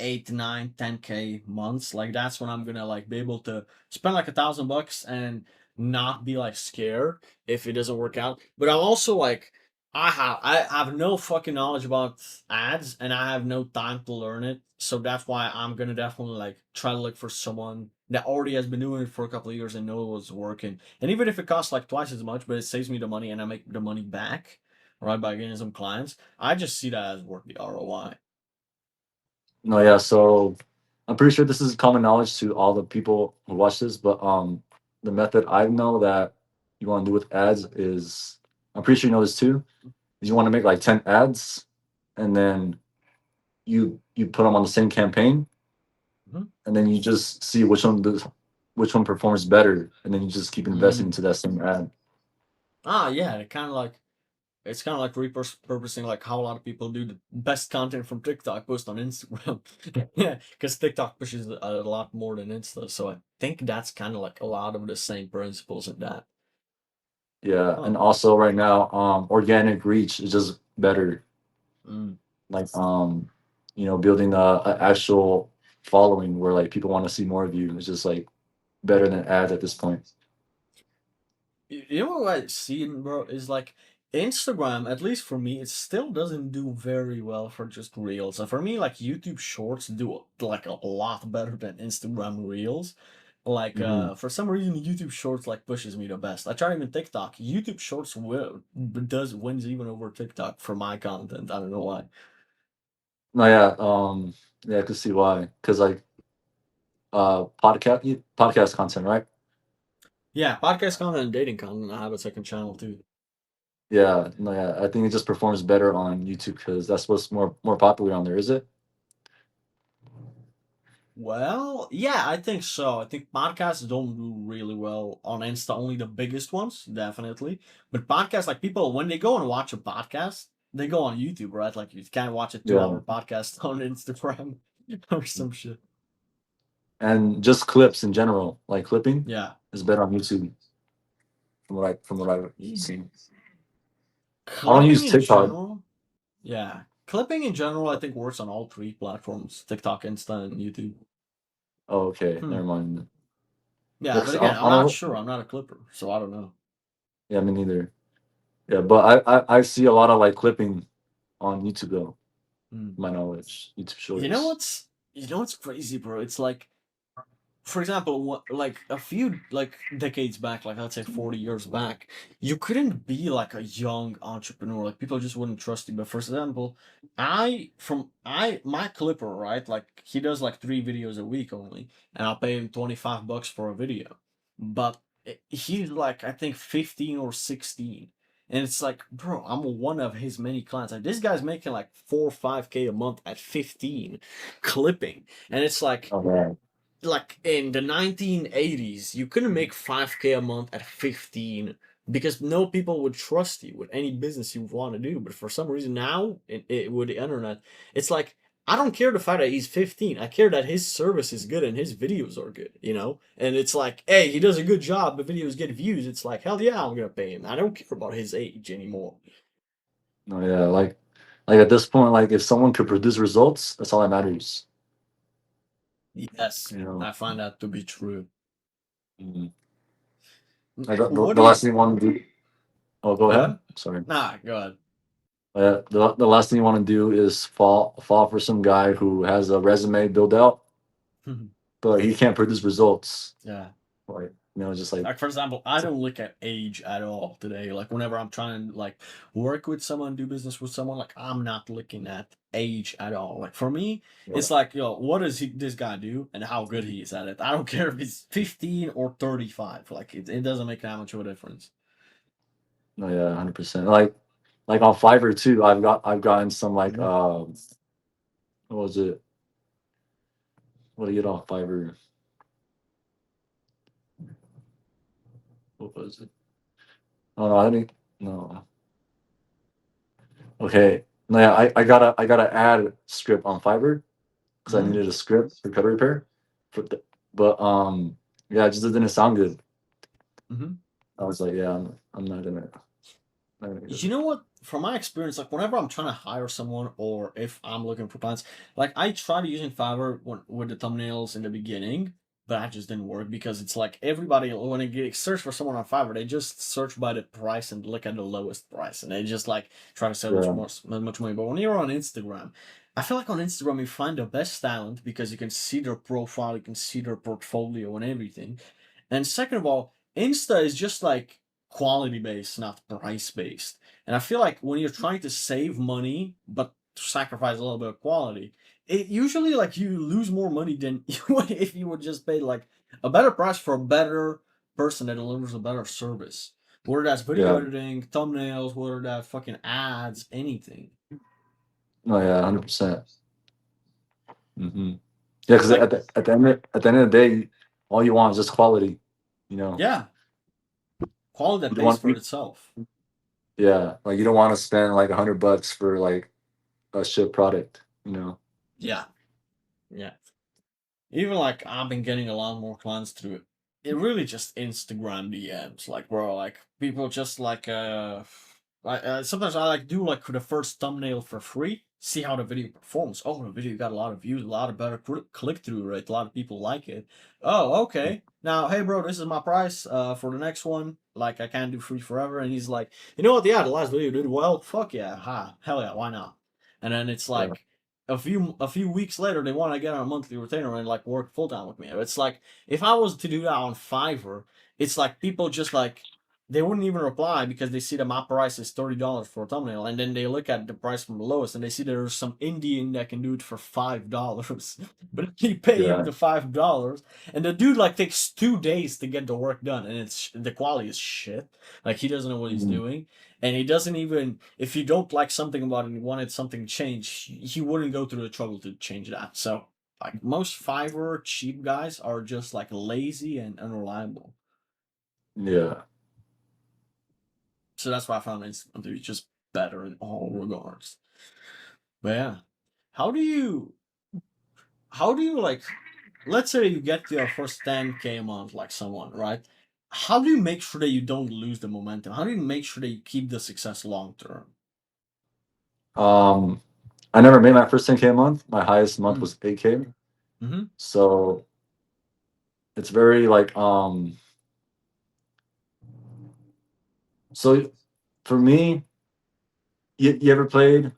8, 9, 10K months, like that's when I'm gonna like be able to spend like $1,000 and not be like scared if it doesn't work out. But I'm also like I have no fucking knowledge about ads and I have no time to learn it. So that's why I'm gonna definitely like try to look for someone that already has been doing it for a couple of years and knows what's working. And even if it costs like twice as much, but it saves me the money and I make the money back, right, by getting some clients, I just see that as worth the ROI. No, yeah. So I'm pretty sure this is common knowledge to all the people who watch this, but the method I know that you want to do with ads is I'm pretty sure you know this too. Is you want to make like 10 ads and then you put them on the same campaign and then you just see which one performs better and then you just keep investing Mm. into that same ad. Ah, yeah, it kind of like it's kind of like repurposing like how a lot of people do the best content from TikTok post on Instagram. Yeah, because TikTok pushes a lot more than Insta, so I think that's kind of like a lot of the same principles in that. Yeah, Huh. and also right now organic reach is just better. Mm. Like building a actual following where like people want to see more of you is just like better than ads at this point. You know what I see, bro, is like Instagram, at least for me, it still doesn't do very well for just reels. So for me, like YouTube Shorts do like a lot better than Instagram Reels. Like Hmm. for some reason, YouTube Shorts like pushes me the best. I tried even TikTok. YouTube Shorts does wins even over TikTok for my content. I don't know why. No, yeah, yeah, I can see why. Because like podcast content, right? Yeah, podcast content and dating content. I have a second channel too. Yeah, no, yeah, I think it just performs better on YouTube because that's what's more popular on there, is it? Well, yeah, I think so. I think podcasts don't do really well on Insta, only the biggest ones, definitely. But podcasts, like people, when they go and watch a podcast, they go on YouTube, right? Like you can't watch a two Yeah, hour podcast on Instagram or some shit. and just clips in general, like clipping Yeah. is better on YouTube from what I've seen. I don't Clipping use in TikTok. general, yeah. Clipping in general, I think works on all three platforms: TikTok, Insta, and YouTube. Oh, okay, Hmm. never mind. Yeah, but Yes, again, I'm I not don't. sure. I'm not a Clipper, so I don't know. Yeah, me neither. Yeah, but I see a lot of like clipping on YouTube though. Hmm. To my knowledge, YouTube You know Shorts. what's you know what's crazy, bro? It's like, for example, like a few like decades back, like I'd say 40 years back, you couldn't be like a young entrepreneur. Like people just wouldn't trust you. But for example, my clipper, right? Like he does like 3 videos a week only, and I'll pay him $25 for a video. But he's like I think 15 or 16. And it's like, bro, I'm one of his many clients. Like this guy's making like 4 or 5K a month at 15 clipping. And it's Oh man. like in the 1980s, you couldn't make 5K a month at 15 because no people would trust you with any business you want to do. But for some reason now, with the internet, it's like, I don't care the fact that he's 15. I care that his service is good and his videos are good, you know? And it's like, hey, he does a good job, the videos get views. It's like, hell yeah, I'm going to pay him. I don't care about his age anymore. No, yeah, like at this point, like if someone could produce results, that's all that matters. Yes, You know. I find that to be true. Mhm. Like the, What the do you last thing you want to do. Oh, go go ahead. ahead? Sorry. Nah, go The last thing you want to do is fall for some guy who has a resume built out, ahead. but he can't produce results. Yeah. Like just like Like for example, I don't look at age at all today. Like whenever I'm trying to like work with someone, do business with someone, like I'm not looking at age at all. Like for me, yeah. it's like, yo, what does this guy do and how good he is at it? I don't care if he's 15 or 35. Like it doesn't make that much of a difference. No, yeah, 100%. Like on Fiverr too. I've gotten some like what was it? What do you get on Fiverr? What was it? Oh no, I didn't. No. Okay. No, yeah, I got a ad script on Fiverr because I Hmm. needed a script for cut repair. But yeah, it just didn't sound good. Hmm. I was like, yeah, I'm not gonna do You know what? From my experience, like whenever I'm trying to hire someone or if I'm looking for clients, like I tried using Fiverr with the thumbnails in the beginning, but that just didn't work because it's like everybody when they get search for someone on Fiverr, they just search by the price and look at the lowest price, and they just like try to sell Yeah, much money. But when you're on Instagram, I feel like on Instagram you find the best talent because you can see their profile, you can see their portfolio and everything. And second of all, Insta is just like quality based, not price based. And I feel like when you're trying to save money but sacrifice a little bit of quality, it usually like you lose more money than you would if you would just pay like a better price for a better person that delivers a better service. Whether that's video yeah, editing, thumbnails, whether that's fucking ads, anything. no, yeah, 100%. Hmm. Yeah, because Like, at the end of the day, all you want is just quality. You know, yeah, quality you that don't pays want, for itself. yeah, like you don't want to spend like $100 for like a shit product. You know, Yeah, yeah. Even like I've been getting a lot more clients through it. It really just Instagram DMs, like bro, like people just sometimes I like do like the first thumbnail for free, see how the video performs. Oh, the video got a lot of views, a lot of better click through rate, a lot of people like it. Oh, okay. Now, hey bro, this is my price for the next one. Like I can't do free forever, and he's like, you know what? Yeah, the last video did well. Fuck yeah, ha, hell yeah, why not? And then it's yeah, like a few weeks later they want to get on a monthly retainer and like work full time with me. It's like if I was to do that on Fiverr, it's like people just like they wouldn't even reply because they see that my price is $30 for a thumbnail, and then they look at the price from the lowest and they see there's some Indian that can do it for $5, but they pay him yeah, the $5, and the dude like takes 2 days to get the work done, and it's the quality is shit. Like he doesn't know what he's mhm, doing, and he doesn't even if you don't like something about it and you wanted something changed, he wouldn't go through the trouble to change that. So like most Fiverr cheap guys are just like lazy and unreliable. yeah. So that's why I found Instagram to be just better in all regards. But yeah, how do you how do you like let's say you get your first 10K a month like someone, right? how do you make sure that you don't lose the momentum? How do you make sure that you keep the success long term? Um, I never made my first 10K a month. My highest month Mm. was 8K. Mm-hmm. So it's very like so for me, you ever played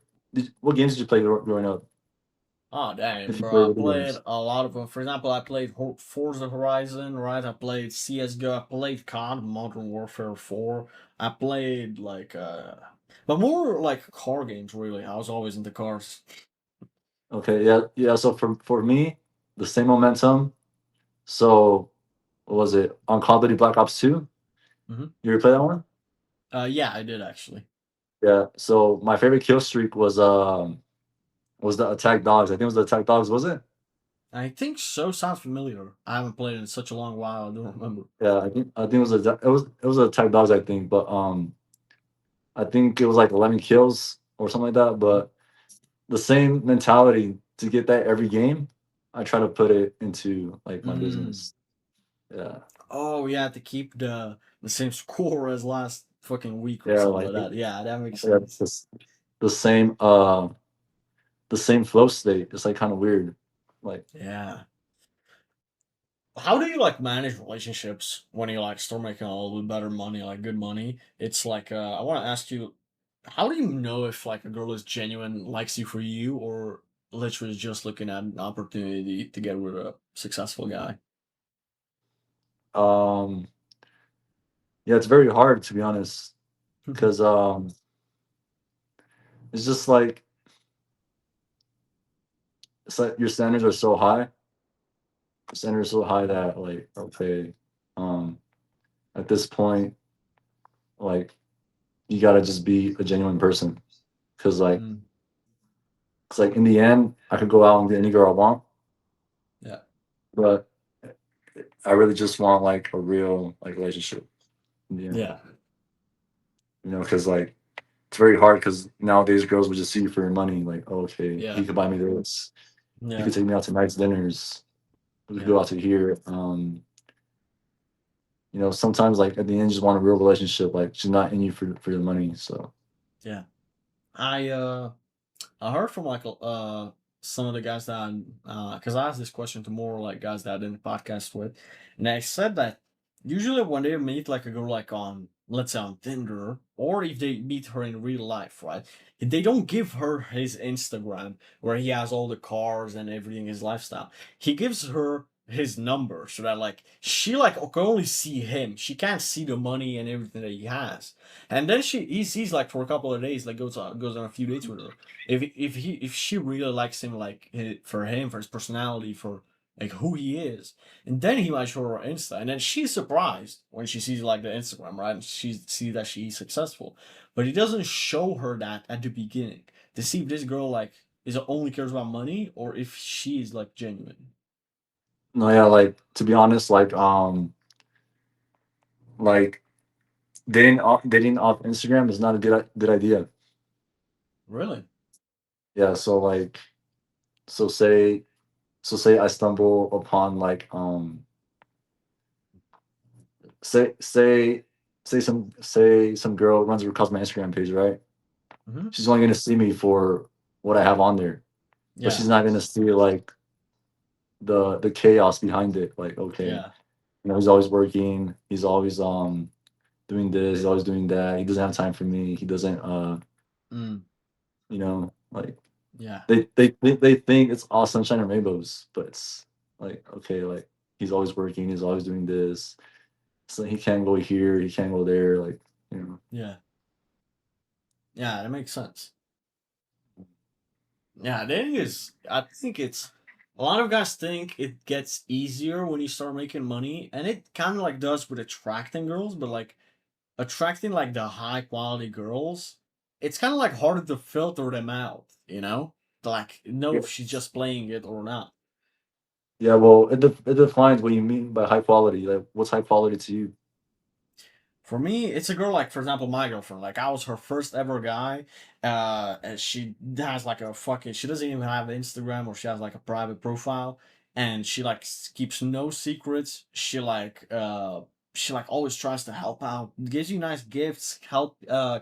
what games did you play growing up? Oh If damn, you bro! played I video played games. a lot of them. For example, I played Forza Horizon, right? I played CS:GO. I played COD, Modern Warfare 4. I played like, but more like car games. Really, I was always into cars. Okay, yeah, yeah. So for me, the same momentum. So what was it on Call of Duty Black Ops 2? Hmm. You ever play that one? Yeah, I did actually. Yeah. So my favorite kill streak was the attack dogs. I think it was the attack dogs, was it? I think so. Sounds familiar. I haven't played in such a long while. I don't remember. Yeah, I think it was attack dogs, I think, but I think it was like 11 kills or something like that. Mhm. But the same mentality to get that every game, I try to put it into like my Mm. business. Yeah. Oh yeah, to keep the same score as last fucking week or Yeah, something like like that. Yeah, that makes yeah, it's sense. just the same the same flow state. It's like kind of weird. Like Yeah. How do you like manage relationships when you like start making a little bit better money, like good money? It's like I want to ask you, how do you know if like a girl is genuine, likes you for you, or literally just looking at an opportunity to get with a successful guy? um yeah, it's very hard to be honest because it's just like it's like your standards are so high. Standards so high that like okay, um at this point like you gotta just be a genuine person because like Mm, it's like in the end I could go out and get any girl I want, yeah, but I really just want like a real like relationship in the end. yeah, You know, because like it's very hard because nowadays girls would just see you for your money. Like, oh, okay, yeah, he could buy me this. He yeah, could take me out to nice dinners. We could yeah, go out to here. You know, sometimes like at the end, you just want a real relationship. Like she's not in you for the money. So yeah. I I heard from like some of the guys that because I asked this question to more like guys that I didn't podcast with, and they said that usually when they meet like a girl like on let's say on Tinder or if they meet her in real life, right? They don't give her his Instagram where he has all the cars and everything, his lifestyle. He gives her his number so that like she like can only see him. She can't see the money and everything that he has. And then he sees like for a couple of days, like goes on a few dates with her. If she really likes him, like for him, for his personality, for like who he is, and then he might show her Insta, and then she's surprised when she sees like the Instagram, right? And she sees that she's successful, but he doesn't show her that at the beginning to see if this girl like is only cares about money or if she is like genuine. no, yeah, like to be honest, like dating off Instagram is not a good idea. Really? Yeah, so like so say say I stumble upon like say say say some girl runs across my Instagram page, right? Mm-hmm. She's only gonna see me for what I have on there, but Yeah. she's not gonna see like the chaos behind it. Like, okay, Yeah. you know, he's always working, he's always doing this, he's always doing that. He doesn't have time for me. He doesn't Mm. you know, like Yeah. they think it's all sunshine and rainbows, but it's like okay, like he's always working, he's always doing this. So he can't go here, he can't go there, like you know. Yeah. Yeah. That makes sense. Yeah, the thing is, I think it's a lot of guys think it gets easier when you start making money, and it kind of like does with attracting girls, but like attracting like the high quality girls, it's kind of like harder to filter them out, you know? To like know Yeah, if she's just playing it or not. yeah, well, it defines what you mean by high quality. Like, what's high quality to you? For me, it's a girl like, for example, my girlfriend. Like, I was her first ever guy. And she has like a fucking. She doesn't even have Instagram, or she has like a private profile, and she like keeps no secrets. She like she like always tries to help out, gives you nice gifts, help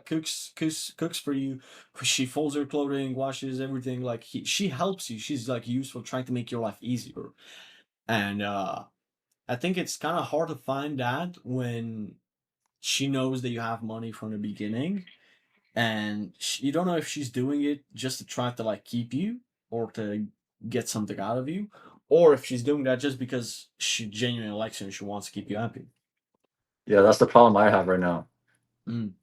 cooks for you. She folds your clothing, washes everything. Like she helps you. She's like useful, trying to make your life easier. And I think it's kind of hard to find that when she knows that you have money from the beginning, and you don't know if she's doing it just to try to like keep you or to get something out of you, or if she's doing that just because she genuinely likes you and she wants to keep you happy. Yeah, that's the problem I have right now. Mm,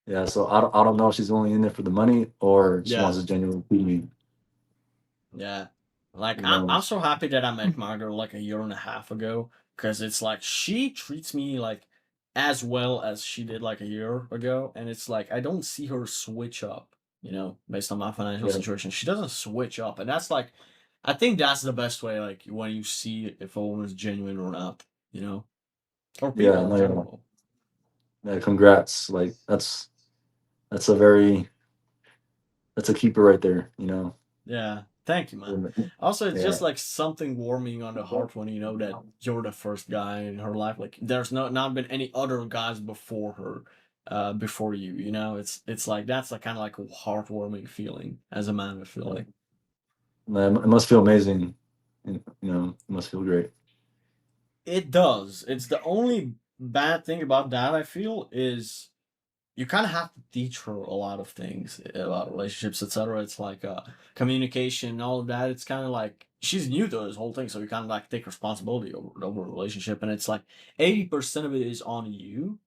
Yeah, so I don't know if she's only in there for the money or she yeah, wants to genuinely feed me. yeah. Like You I'm know. so happy that I met my girl like a year and a half ago, because it's like she treats me like as well as she did like a year ago, and it's like I don't see her switch up, based on my financial Yeah, situation. She doesn't switch up, and that's like I think that's the best way, like when you see if a woman's genuine or not, or yeah, people in no, yeah. general. Yeah, congrats. Like that's a very that's a keeper right there. You know. Yeah, thank you, man. Also, it's Yeah, just like something warming on the heart when you know that you're the first guy in her life. Like, there's not been any other guys before her, before you. It's like that's like kind of like a heartwarming feeling as a man. I feel like man, it must feel amazing. You know, it must feel great. it does. It's the only bad thing about that. I feel is you kind of have to teach her a lot of things about relationships, etc. It's like communication and all of that. It's kind of like she's new to this whole thing, so you kind of like take responsibility over a relationship, and it's like 80% of it is on you.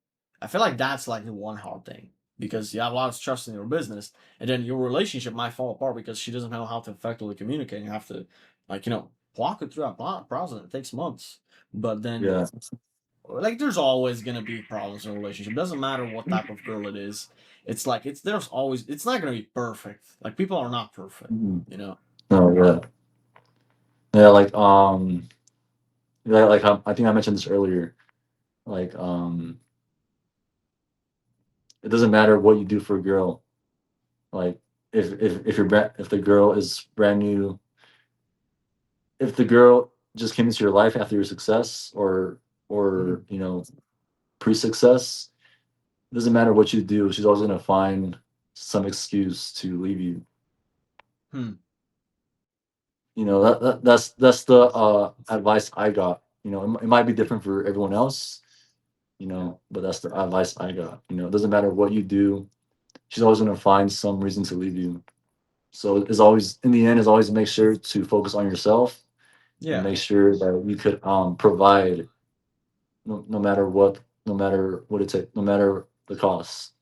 I feel like that's like the one hard thing, because you have a lot of trust in your business, and then your relationship might fall apart because she doesn't know how to effectively communicate. You have to like walk it through that process. It takes months, but then Yeah. like there's always gonna be problems in a relationship. Doesn't matter what type of girl it is. It's like there's always it's not gonna be perfect. Like people are not perfect, Mhm. you know. Oh yeah. Yeah, I think I mentioned this earlier. Like it doesn't matter what you do for a girl. Like if the girl is brand new, if the girl just came into your life after your success or Mm. pre-success, it doesn't matter what you do, she's always gonna find some excuse to leave you. Hmm. You know, that's the advice I got. You know, it might be different for everyone else, but that's the advice I got. You know, it doesn't matter what you do, she's always gonna find some reason to leave you. So it's always in the end is always make sure to focus on yourself and Yeah. make sure that you could provide no matter what it takes, no matter the cost.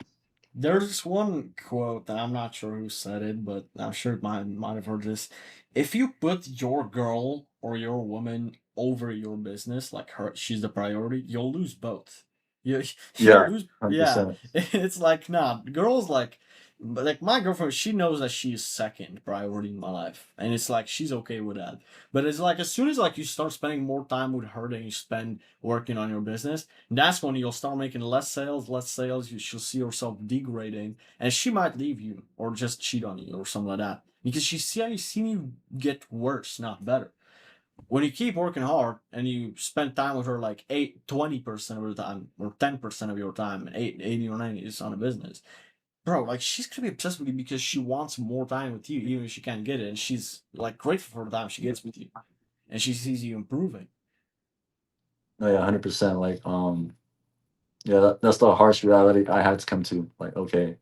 There's this one quote that I'm not sure who said it, but I'm sure it might have heard this. If you put your girl or your woman over your business, like she's the priority, you'll lose both. You you'll Yeah, lose. Yeah, 100%. it's like nah. Girls like my girlfriend. She knows that she is second priority in my life, and it's like she's okay with that. But it's like as soon as like you start spending more time with her than you spend working on your business, that's when you'll start making less sales. She'll see herself degrading, and she might leave you or just cheat on you or something like that because she's seen you get worse, not better. When you keep working hard and you spend time with her like 20% of your time or 10% of your time, and 80 or 90 is on a business, bro, like she's gonna be obsessed with you because she wants more time with you, even if she can't get it, and she's like grateful for the time she gets with you, and she sees you improving. No, yeah, 100%. Yeah, that's the harsh reality I had to come to. Like, okay,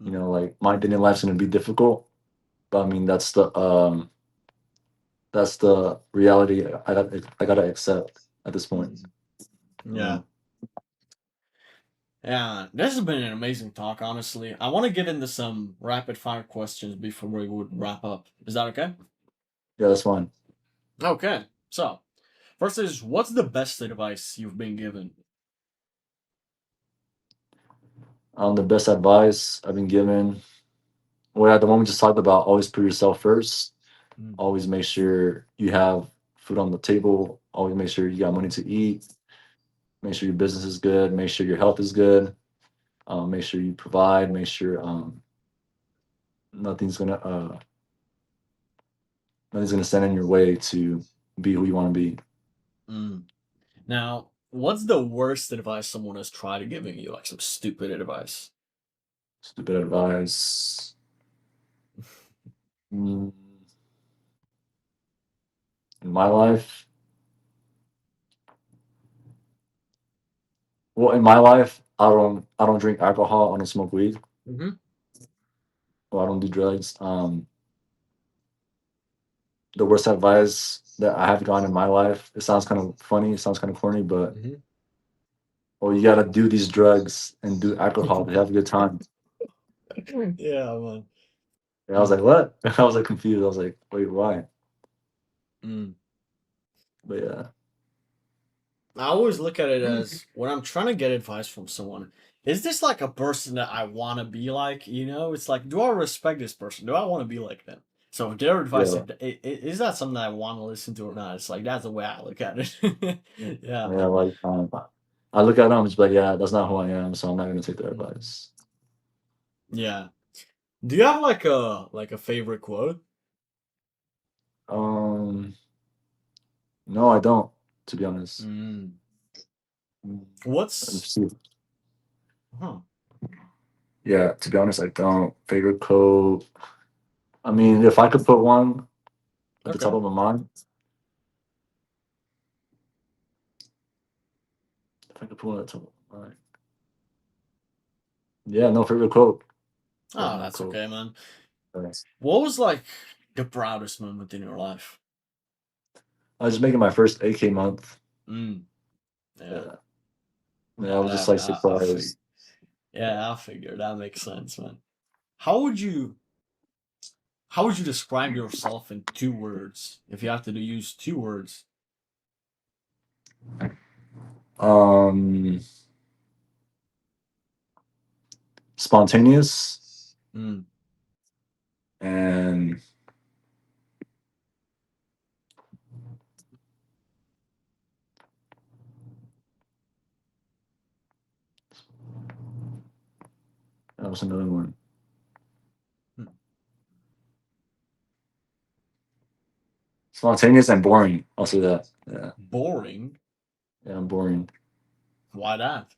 Mm, like my dating life's gonna be difficult, but I mean that's the reality I gotta accept at this point. mm, You yeah. know? Yeah, this has been an amazing talk, honestly. I want to get into some rapid fire questions before we would wrap up. Is that okay? Yeah, that's fine. Okay. So, first is what's the best advice you've been given? The best advice I've been given, well, yeah, the one we just talked about, always put yourself first. Mm, Always make sure you have food on the table. Always make sure you got money to eat. Make sure your business is good. Make sure your health is good. Make sure you provide. Make sure nothing's gonna uh, nothing's gonna stand in your way to be who you want to be. mm. Now, What's the worst advice someone has tried giving you? Like some stupid advice. Stupid advice. Mm, in my life, well, in my life, I don't drink alcohol. I don't smoke weed. Hmm. Or I don't do drugs. The worst advice that I have gotten in my life. It sounds kind of funny. It sounds kind of corny, but Hmm. oh, you gotta do these drugs and do alcohol to have a good time. Yeah, man. And I was like, what? I was like confused. I was like, wait, why? Mm. But yeah, I always look at it as when I'm trying to get advice from someone, is this like a person that I want to be like? You know, it's like, do I respect this person? Do I want to be like them? So if their advice, yeah, is that something that I want to listen to or not? It's like, that's the way I look at it. Yeah, yeah. man. Like, I look at them, just like, yeah, that's not who I am. So I'm not gonna take their Mhm. advice. Yeah. Do you have like a favorite quote? Um, no, I don't. To be honest. Mm. Mm, let's What's see. huh? Yeah, to be honest, I don't. Favorite quote. I mean, if I could put one at the top Okay. of my mind, if I could put one at the top of my mind. Yeah, no favorite quote. Yeah, Oh, no that's quote. okay, man. Uh, What was like the proudest moment in your life? I was just making my first AK month. Mm. Yeah. Yeah, yeah, I No, was just like I fig surprised. yeah, I figured that makes sense, man. How would you how would you describe yourself in 2 words? If you have to use 2 words. Um, Spontaneous Mm. and that was another one. Hmm. Spontaneous and boring. I'll say that. Yeah, Boring? yeah, I'm boring. Why that?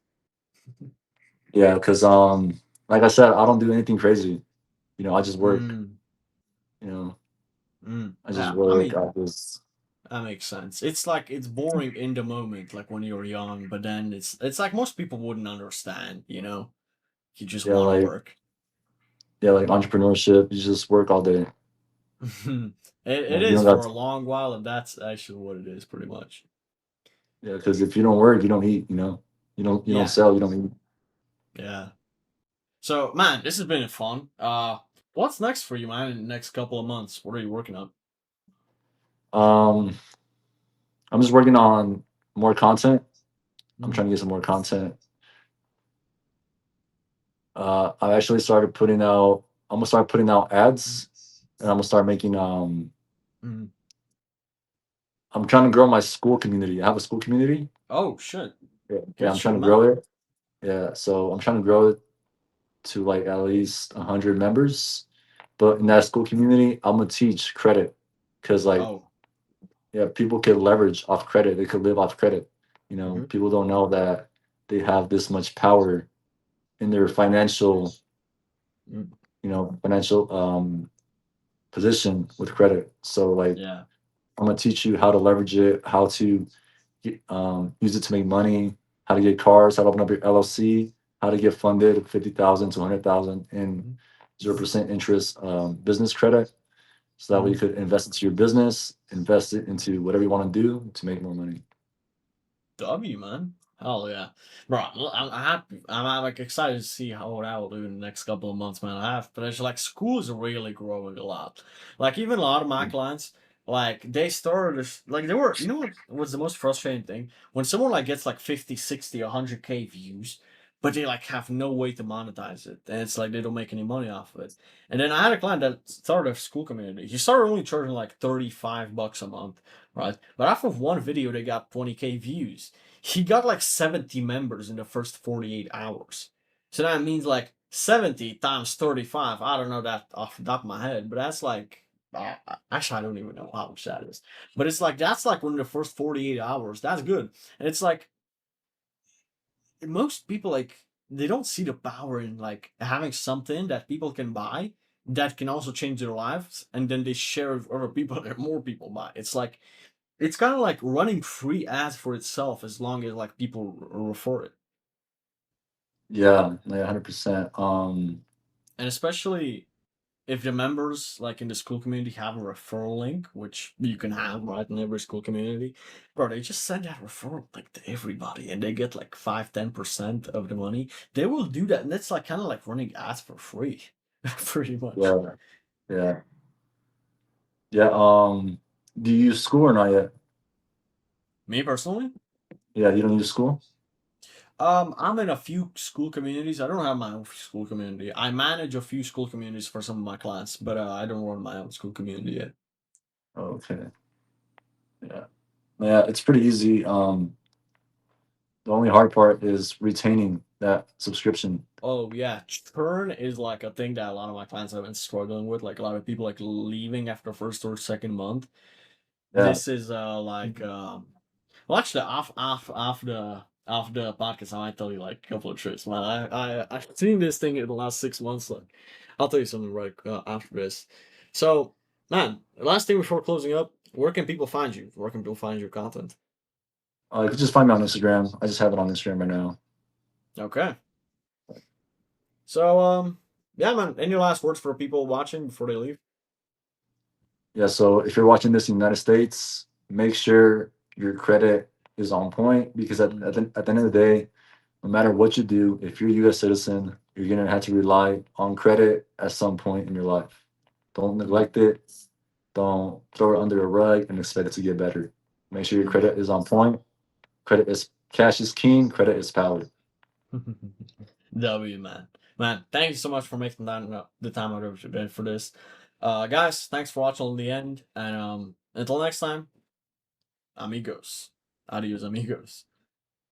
Yeah, because like I said, I don't do anything crazy. You know, I just work. Mm. You know, Mm. I just Yeah, I work. mean, I just that makes sense. It's like it's boring in the moment, like when you're young, but then it's like most people wouldn't understand, you know? You just yeah, want to like work. yeah, like entrepreneurship. You just work all day. It You is don't for got a long while, and that's actually what it is, pretty much. yeah, because if you don't work, you don't eat. You don't Yeah, sell. You don't eat. yeah. So, man, this has been fun. What's next for you, man? In the next couple of months, what are you working on? Um, I'm just working on more content. I'm Mm, trying to get some more content. I actually started putting out. I'm gonna start putting out ads, and I'm gonna start making. mm. I'm trying to grow my school community. I have a school community. Oh shit! Yeah, yeah, Good I'm trying shit, to man. grow it. Yeah, so I'm trying to grow it to like at least 100 members. But in that school community, I'm gonna teach credit because like Oh. yeah, people could leverage off credit. They could live off credit. You know, Hmm. people don't know that they have this much power in their financial, Mm. financial position with credit. So like Yeah. I'm gonna teach you how to leverage it, how to use it to make money, how to get cars, how to open up your LLC, how to get funded 50,000 to 100,000 in Hmm. 0% interest business credit. So that way you Hmm. could invest into your business, invest it into whatever you want to do to make more money. W, man. Hell yeah, bro. I'm happy. I'm like excited to see how that will do in the next couple of months, man. I have, but it's like school is really growing a lot. Like even a lot of my clients, like they started like they were. You know what was the most frustrating thing? When someone like gets like 50, 60, 100K views, but they like have no way to monetize it, and it's like they don't make any money off of it. And then I had a client that started a school community. He started only charging like $35 a month, right? But off of one video, they got 20K views. He got like 70 members in the first 48 hours. So that means like 70 times 35. I don't know that off the top of my head, but that's like, actually, I don't even know how much that is. But it's like, that's like within the first 48 hours. That's good. And it's like, most people like they don't see the power in like having something that people can buy that can also change their lives, and then they share with other people that more people buy. It's like it's kind of like running free ads for itself as long as like people refer it. Yeah, yeah, 100%. And especially if the members like in the school community have a referral link, which you can have right in every school community, bro, they just send that referral link to everybody and they get like 5-10% of the money. They will do that, and that's like kind of like running ads for free. Pretty much. yeah, yeah, yeah. Do you use school or not yet? Me personally, Yeah, you don't use school? I'm in a few school communities. I don't have my own school community. I manage a few school communities for some of my clients, but I don't run my own school community yet. Okay. Yeah. Yeah, it's pretty easy. The only hard part is retaining that subscription. Oh yeah, churn is like a thing that a lot of my clients have been struggling with. Like a lot of people like leaving after first or second month. Yeah. This is well actually off the podcast I might tell you like a couple of tricks, man. I've seen this thing in the last 6 months. Like I'll tell you something right after this. So man, the last thing before closing up, where can people find you? Where can people find your content? You can just find me on Instagram. I just have it on Instagram right now. Okay. So yeah man, any last words for people watching before they leave? Yeah, so if you're watching this in the United States, make sure your credit is on point because Mm. at the end of the day, no matter what you do, if you're a US citizen, you're gonna have to rely on credit at some point in your life. Don't neglect it. Don't throw it under a rug and expect it to get better. Make sure your credit is on point. Credit is cash is king, credit is power. W man. Man, thank you so much for making the time out of your day for this. Guys, thanks for watching till the end. And until next time, amigos. Adios, amigos.